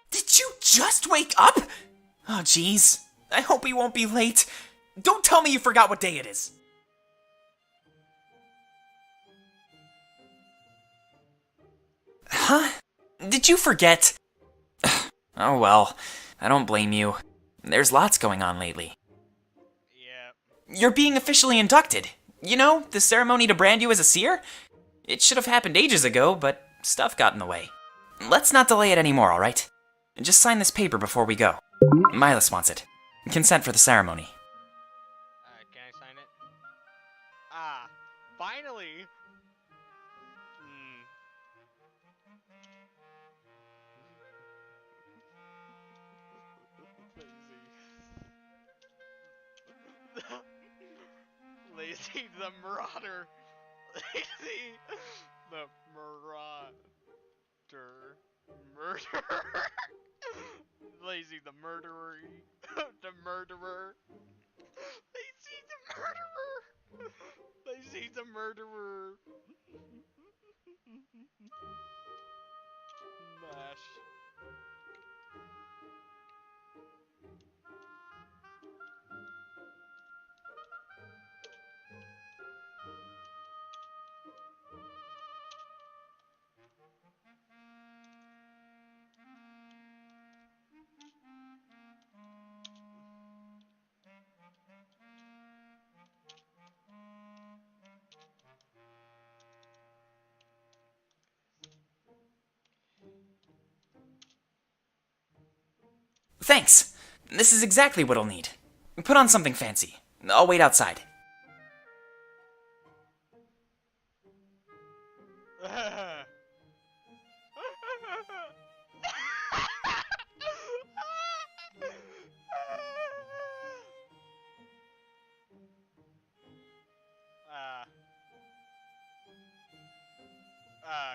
Did you just wake up? Oh, jeez. I hope we won't be late. Don't tell me you forgot what day it is. Huh? Did you forget? Oh well, I don't blame you. There's lots going on lately. Yeah. You're being officially inducted. You know, the ceremony to brand you as a seer? It should have happened ages ago, but stuff got in the way. Let's not delay it anymore, alright? Just sign this paper before we go. Milas wants it. Consent for the ceremony. Can I sign it? Ah, finally! Lazy the Marauder. Lazy the Marauder. Murderer. Lazy the Murderer. The Murderer. Lazy the Murderer. Lazy the Murderer. Mash. Thanks. This is exactly what I'll need. Put on something fancy. I'll wait outside.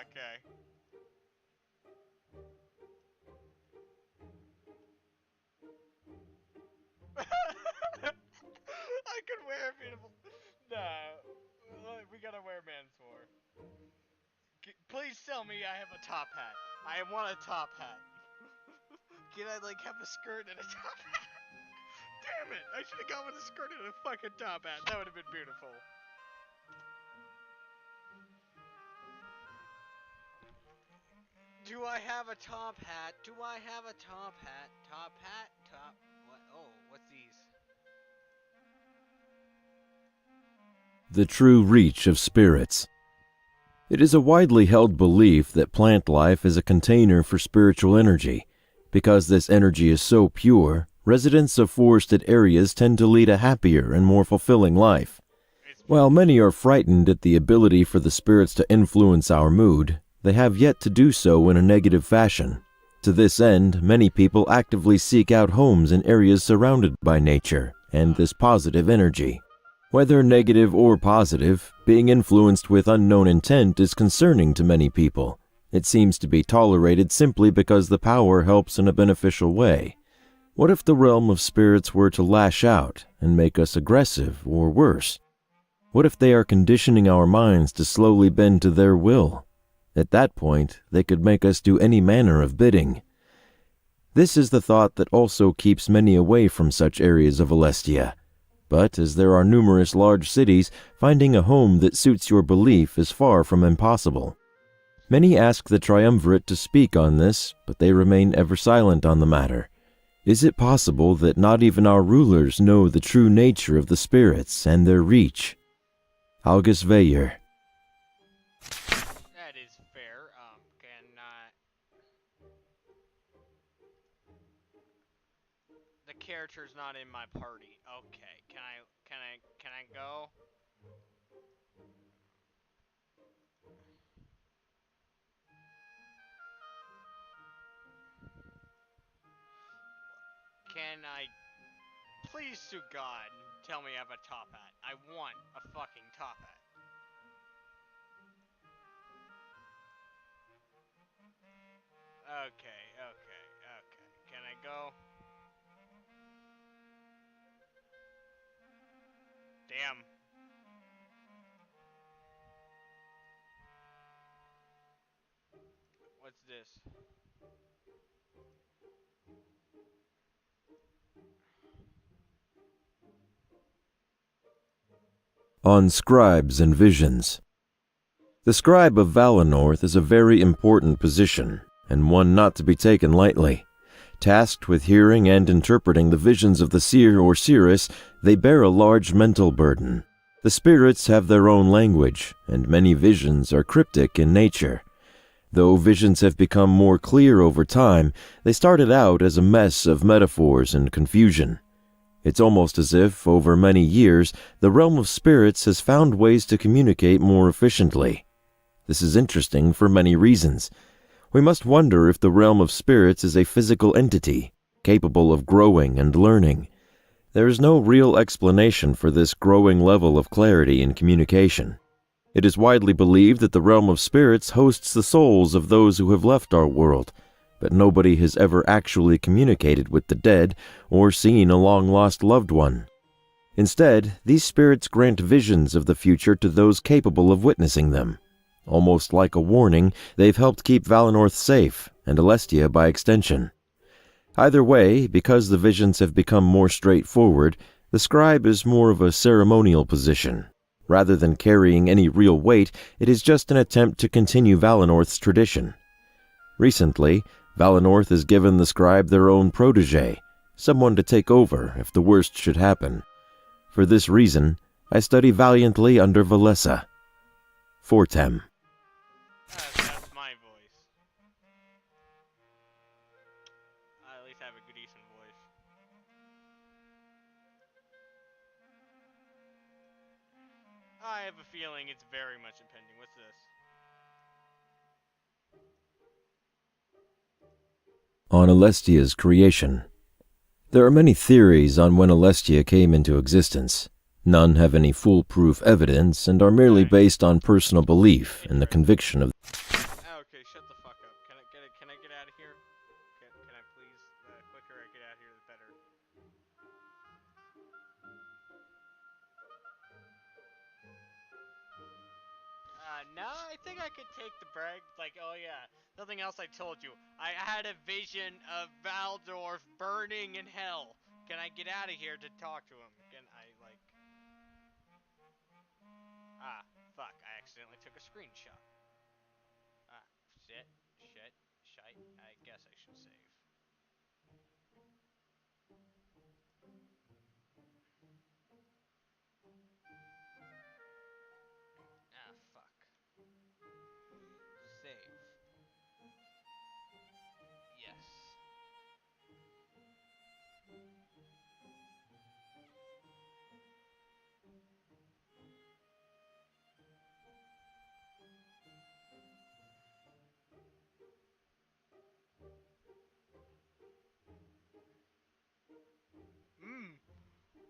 Okay. I could wear a beautiful. No, we gotta wear Mansoor. Please tell me I have a top hat. I want a top hat. Can I like have a skirt and a top hat? Damn it! I should have gone with a skirt and a fucking top hat. That would have been beautiful. Do I have a top hat? Do I have a top hat? Top hat? Top... What? Oh, what's these? The true reach of spirits. It is a widely held belief that plant life is a container for spiritual energy. Because this energy is so pure, residents of forested areas tend to lead a happier and more fulfilling life. While many are frightened at the ability for the spirits to influence our mood, they have yet to do so in a negative fashion. To this end, many people actively seek out homes in areas surrounded by nature and this positive energy. Whether negative or positive, being influenced with unknown intent is concerning to many people. It seems to be tolerated simply because the power helps in a beneficial way. What if the realm of spirits were to lash out and make us aggressive or worse? What if they are conditioning our minds to slowly bend to their will? At that point, they could make us do any manner of bidding. This is the thought that also keeps many away from such areas of Alestia. But as there are numerous large cities, finding a home that suits your belief is far from impossible. Many ask the Triumvirate to speak on this, but they remain ever silent on the matter. Is it possible that not even our rulers know the true nature of the spirits and their reach? August Veyer. That is fair. The character's not in my party. Okay, can I go? Can I, please to God, tell me I have a top hat? I want a fucking top hat. Okay. Can I go? Damn. What's this? On Scribes and Visions. The Scribe of Valenorth is a very important position, and one not to be taken lightly. Tasked with hearing and interpreting the visions of the seer or seeress, they bear a large mental burden. The spirits have their own language, and many visions are cryptic in nature. Though visions have become more clear over time, they started out as a mess of metaphors and confusion. It's almost as if, over many years, the realm of spirits has found ways to communicate more efficiently. This is interesting for many reasons. We must wonder if the realm of spirits is a physical entity, capable of growing and learning. There is no real explanation for this growing level of clarity in communication. It is widely believed that the realm of spirits hosts the souls of those who have left our world, but nobody has ever actually communicated with the dead or seen a long-lost loved one. Instead, these spirits grant visions of the future to those capable of witnessing them. Almost like a warning, they've helped keep Valenorth safe, and Alestia by extension. Either way, because the visions have become more straightforward, the scribe is more of a ceremonial position. Rather than carrying any real weight, it is just an attempt to continue Valenorth's tradition. Recently, Valenorth has given the scribe their own protege, someone to take over if the worst should happen. For this reason, I study valiantly under Valessa. Fortem. That's my voice. I at least have a good decent voice. I have a feeling it's very much impending. What's this? On Alestia's creation. There are many theories on when Alestia came into existence. None have any foolproof evidence and are merely based on personal belief and the conviction of... Okay, shut the fuck up. Can I get out of here? Can I please? The quicker I get out of here, the better. No, I think I could take the brag. Like, oh yeah, something else I told you. I had a vision of Valdorf burning in hell. Can I get out of here to talk to him? Can I, like... Ah, fuck, I accidentally took a screenshot. Ah, shit, shite, I guess I should save. Ah, fuck. Save. Yes.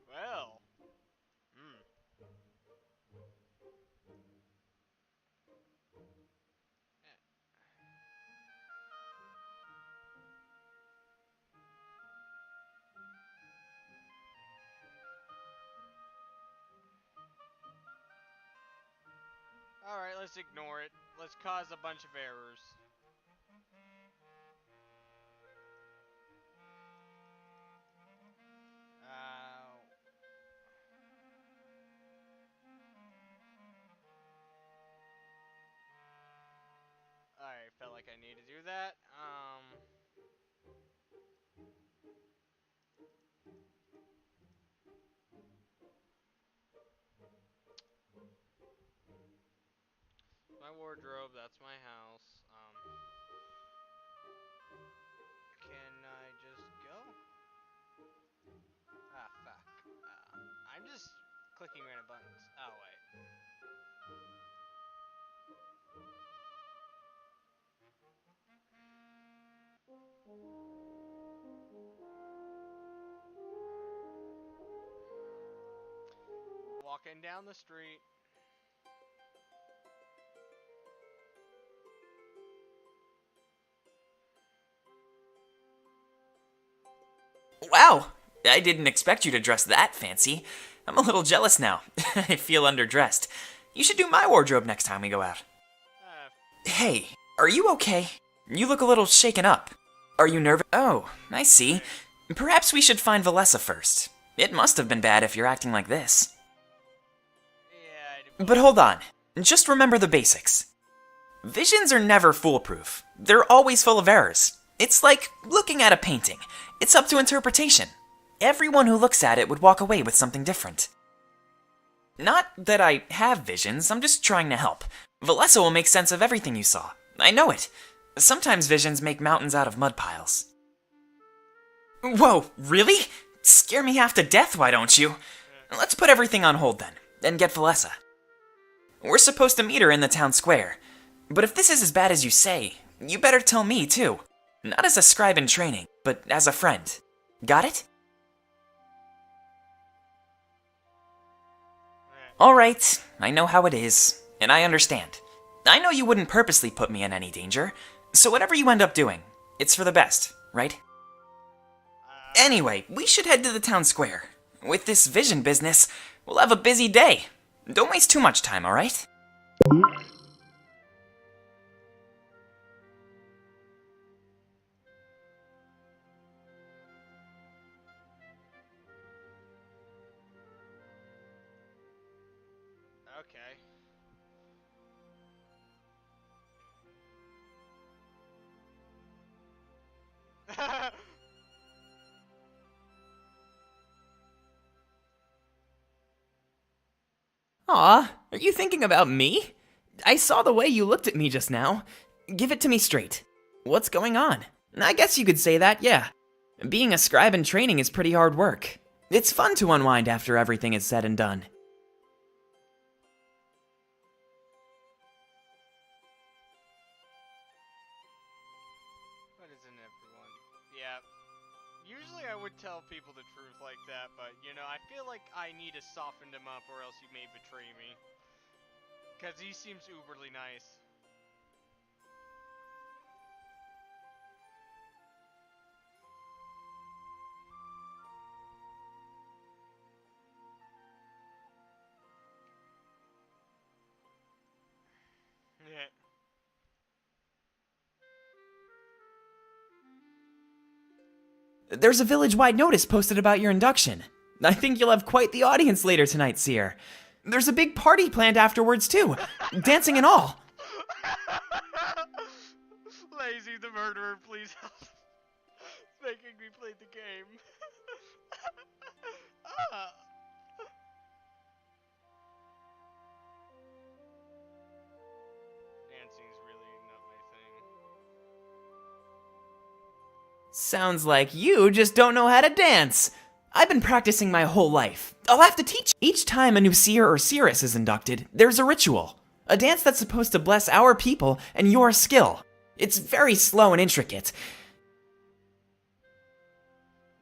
Well. Alright, let's ignore it. Let's cause a bunch of errors. like I need to do that. My wardrobe, that's my house. Can I just go? Ah, fuck. I'm just clicking random buttons. Oh, wait. Walking down the street. Wow, I didn't expect you to dress that fancy. I'm a little jealous now. I feel underdressed. You should do my wardrobe next time we go out. Hey, are you okay? You look a little shaken up. Are you nervous? Oh, I see. Perhaps we should find Valessa first. It must have been bad if you're acting like this. Yeah, But hold on. Just remember the basics. Visions are never foolproof. They're always full of errors. It's like looking at a painting. It's up to interpretation. Everyone who looks at it would walk away with something different. Not that I have visions, I'm just trying to help. Valessa will make sense of everything you saw. I know it. Sometimes visions make mountains out of mud piles. Whoa, really? Scare me half to death, why don't you? Let's put everything on hold then, and get Valessa. We're supposed to meet her in the town square. But if this is as bad as you say, you better tell me too. Not as a scribe in training, but as a friend. Got it? Alright, I know how it is, and I understand. I know you wouldn't purposely put me in any danger, so whatever you end up doing, it's for the best, right? Anyway, we should head to the town square. With this vision business, we'll have a busy day. Don't waste too much time, alright? okay. Aw, are you thinking about me? I saw the way you looked at me just now. Give it to me straight. What's going on? I guess you could say that, yeah. Being a scribe in training is pretty hard work. It's fun to unwind after everything is said and done. But isn't everyone? Yeah. Usually I would tell people the truth like that, but, you know, I feel like I need to soften him up or else he may betray me. Because he seems uberly nice. Yeah. There's a village-wide notice posted about your induction. I think you'll have quite the audience later tonight, Seer. There's a big party planned afterwards, too. Dancing and all. Lazy the murderer, please help. It's making me play the game. Ah. Dancing's really not my thing. Sounds like you just don't know how to dance. I've been practicing my whole life. I'll have to teach. Each time a new seer or seeress is inducted, there's a ritual. A dance that's supposed to bless our people and your skill. It's very slow and intricate.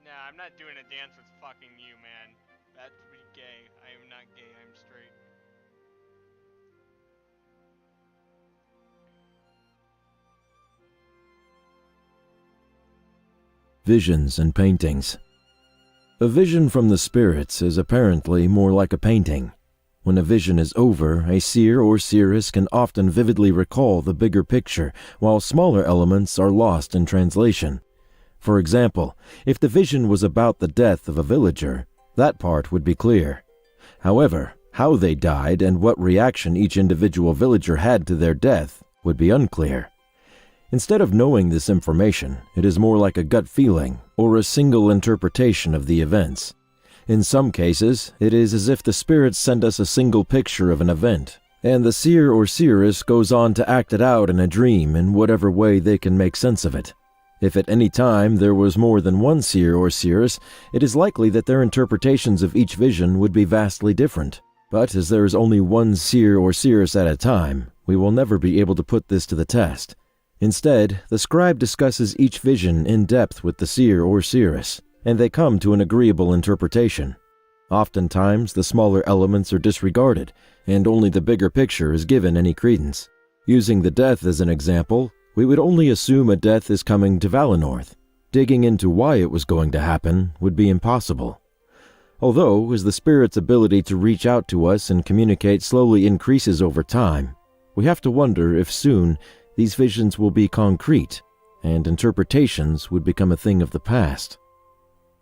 Nah, I'm not doing a dance with fucking you, man. That's pretty gay. I am not gay, I'm straight. Visions and paintings. A vision from the spirits is apparently more like a painting. When a vision is over, a seer or seeress can often vividly recall the bigger picture, while smaller elements are lost in translation. For example, if the vision was about the death of a villager, that part would be clear. However, how they died and what reaction each individual villager had to their death would be unclear. Instead of knowing this information, it is more like a gut feeling or a single interpretation of the events. In some cases, it is as if the spirits send us a single picture of an event, and the seer or seeress goes on to act it out in a dream in whatever way they can make sense of it. If at any time there was more than one seer or seeress, it is likely that their interpretations of each vision would be vastly different. But as there is only one seer or seeress at a time, we will never be able to put this to the test. Instead, the scribe discusses each vision in depth with the seer or seeress, and they come to an agreeable interpretation. Oftentimes, the smaller elements are disregarded, and only the bigger picture is given any credence. Using the death as an example, we would only assume a death is coming to Valenorth. Digging into why it was going to happen would be impossible. Although, as the spirit's ability to reach out to us and communicate slowly increases over time, we have to wonder if soon these visions will be concrete, and interpretations would become a thing of the past.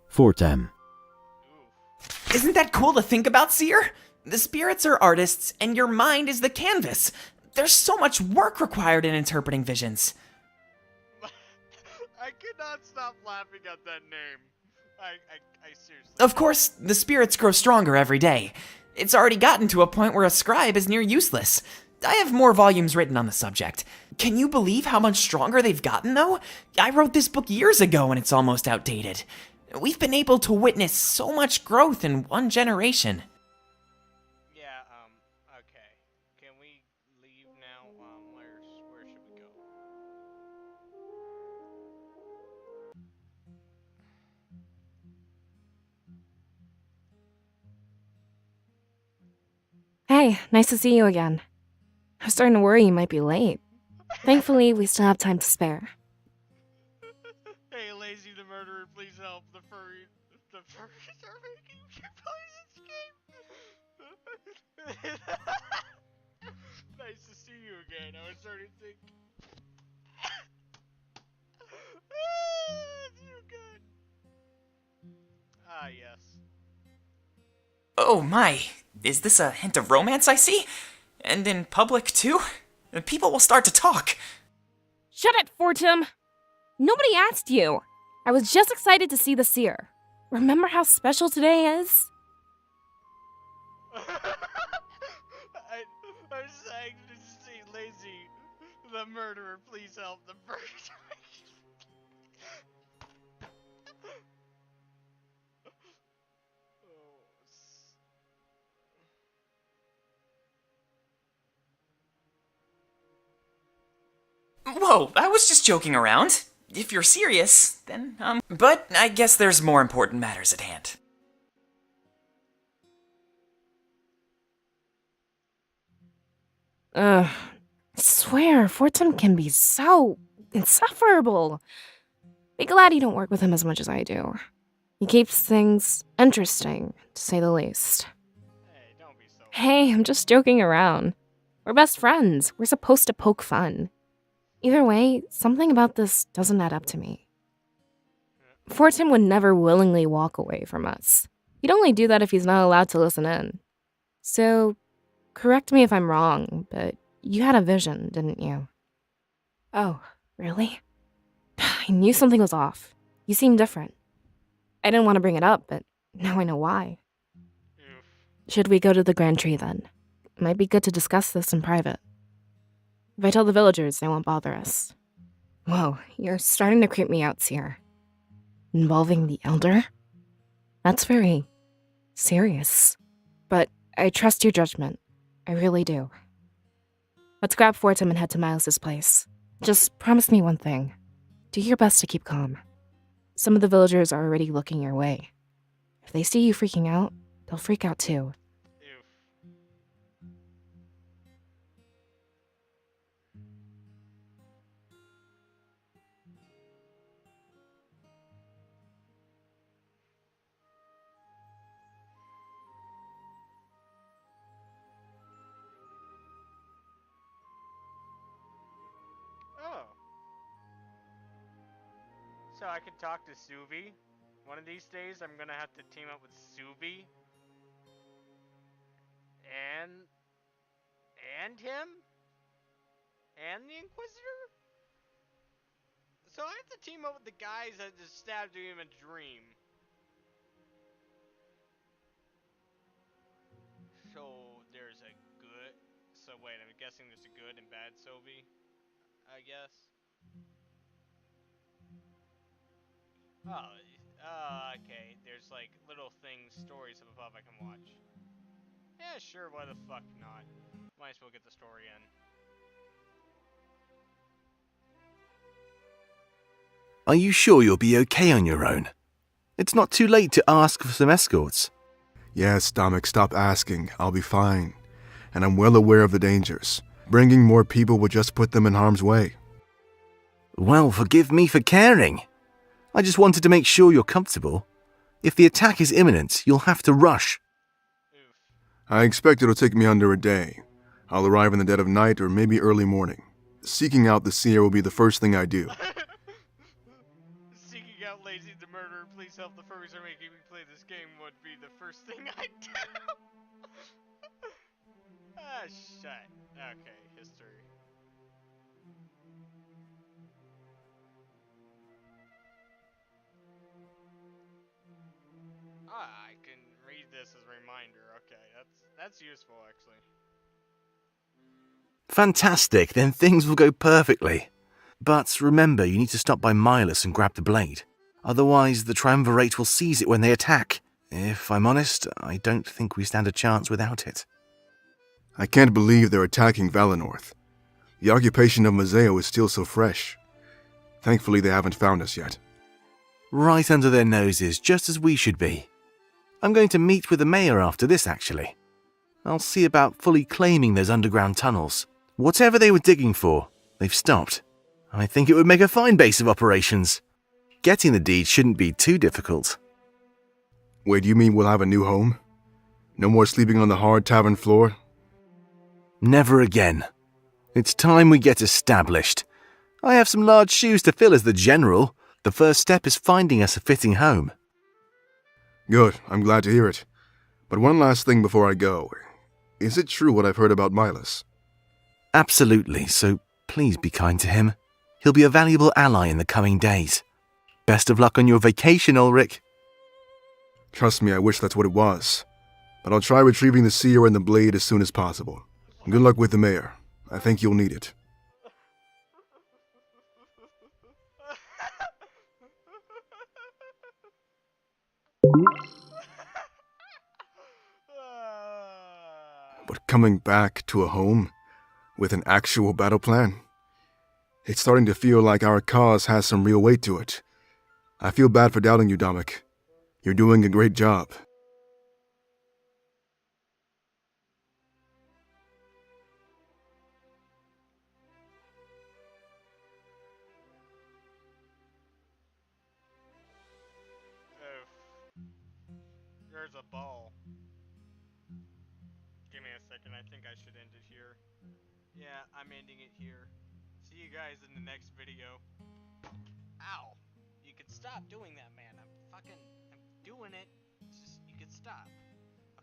Fortem. Isn't that cool to think about, Seer? The spirits are artists, and your mind is the canvas. There's so much work required in interpreting visions. I could not stop laughing at that name. I seriously... Of course, the spirits grow stronger every day. It's already gotten to a point where a scribe is near useless. I have more volumes written on the subject. Can you believe how much stronger they've gotten, though? I wrote this book years ago and it's almost outdated. We've been able to witness so much growth in one generation. Yeah, okay. Can we leave now? Where should we go? Hey, nice to see you again. I was starting to worry you might be late. Thankfully, we still have time to spare. Hey, Lazy the murderer, please help. The furries are making me play this game. Nice to see you again. I was starting to think. It's you good. Ah, yes. Oh my, is this a hint of romance I see? And in public too? People will start to talk. Shut it, Fortem! Nobody asked you. I was just excited to see the seer. Remember how special today is? I'm saying to see Lazy the murderer, please help the furries. Whoa, I was just joking around. If you're serious, then, But I guess there's more important matters at hand. I swear, Fortem can be so insufferable. Be glad you don't work with him as much as I do. He keeps things interesting, to say the least. Hey, don't be so... Hey, I'm just joking around. We're best friends. We're supposed to poke fun. Either way, something about this doesn't add up to me. Fortem would never willingly walk away from us. He'd only do that if he's not allowed to listen in. So, correct me if I'm wrong, but you had a vision, didn't you? Oh, really? I knew something was off. You seemed different. I didn't want to bring it up, but now I know why. Should we go to the Grand Tree then? It might be good to discuss this in private. If I tell the villagers, they won't bother us. Whoa, you're starting to creep me out, Seer. Involving the Elder? That's very serious. But I trust your judgment. I really do. Let's grab Fortem and head to Miles's place. Just promise me one thing. Do your best to keep calm. Some of the villagers are already looking your way. If they see you freaking out, they'll freak out too. Oh. So I can talk to Suvi? One of these days I'm gonna have to team up with Suvi? And him? And the Inquisitor? So I have to team up with the guys that just stabbed him in a dream. So there's a good. So wait, I'm guessing there's a good and bad Sylvie. I guess. Oh, okay. There's like little things, stories up above I can watch. Yeah, sure. Why the fuck not? Might as well get the story in. Are you sure you'll be okay on your own? It's not too late to ask for some escorts. Yes, Dominic, stop asking. I'll be fine. And I'm well aware of the dangers. Bringing more people would just put them in harm's way. Well, forgive me for caring. I just wanted to make sure you're comfortable. If the attack is imminent, you'll have to rush. Oof. I expect it'll take me under a day. I'll arrive in the dead of night or maybe early morning. Seeking out the seer will be the first thing I do. Seeking out Lazy the murderer, please help the furries are making me play this game would be the first thing I do. Ah, shit. Okay, history. I can read this as a reminder. Okay, that's useful actually. Fantastic, then things will go perfectly. But remember, you need to stop by Milas and grab the blade. Otherwise, the Triumvirate will seize it when they attack. If I'm honest, I don't think we stand a chance without it. I can't believe they're attacking Valenorth. The occupation of Mazeo is still so fresh. Thankfully, they haven't found us yet. Right under their noses, just as we should be. I'm going to meet with the mayor after this, actually. I'll see about fully claiming those underground tunnels. Whatever they were digging for, they've stopped. I think it would make a fine base of operations. Getting the deed shouldn't be too difficult. Wait, you mean we'll have a new home? No more sleeping on the hard tavern floor? Never again. It's time we get established. I have some large shoes to fill as the general. The first step is finding us a fitting home. Good, I'm glad to hear it. But one last thing before I go. Is it true what I've heard about Milas? Absolutely, so please be kind to him. He'll be a valuable ally in the coming days. Best of luck on your vacation, Ulrich. Trust me, I wish that's what it was. But I'll try retrieving the seer and the blade as soon as possible. Good luck with the mayor. I think you'll need it. But coming back to a home with an actual battle plan? It's starting to feel like our cause has some real weight to it. I feel bad for doubting you, Dominic. You're doing a great job. There's a ball. Give me a second, I think I should end it here. Yeah, I'm ending it here. See you guys in the next video. Ow! You can stop doing that, man. I'm doing it. It's just, you can stop.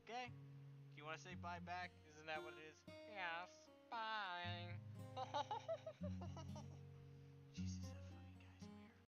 Okay? Do you want to say bye back? Isn't that what it is? Yes, bye.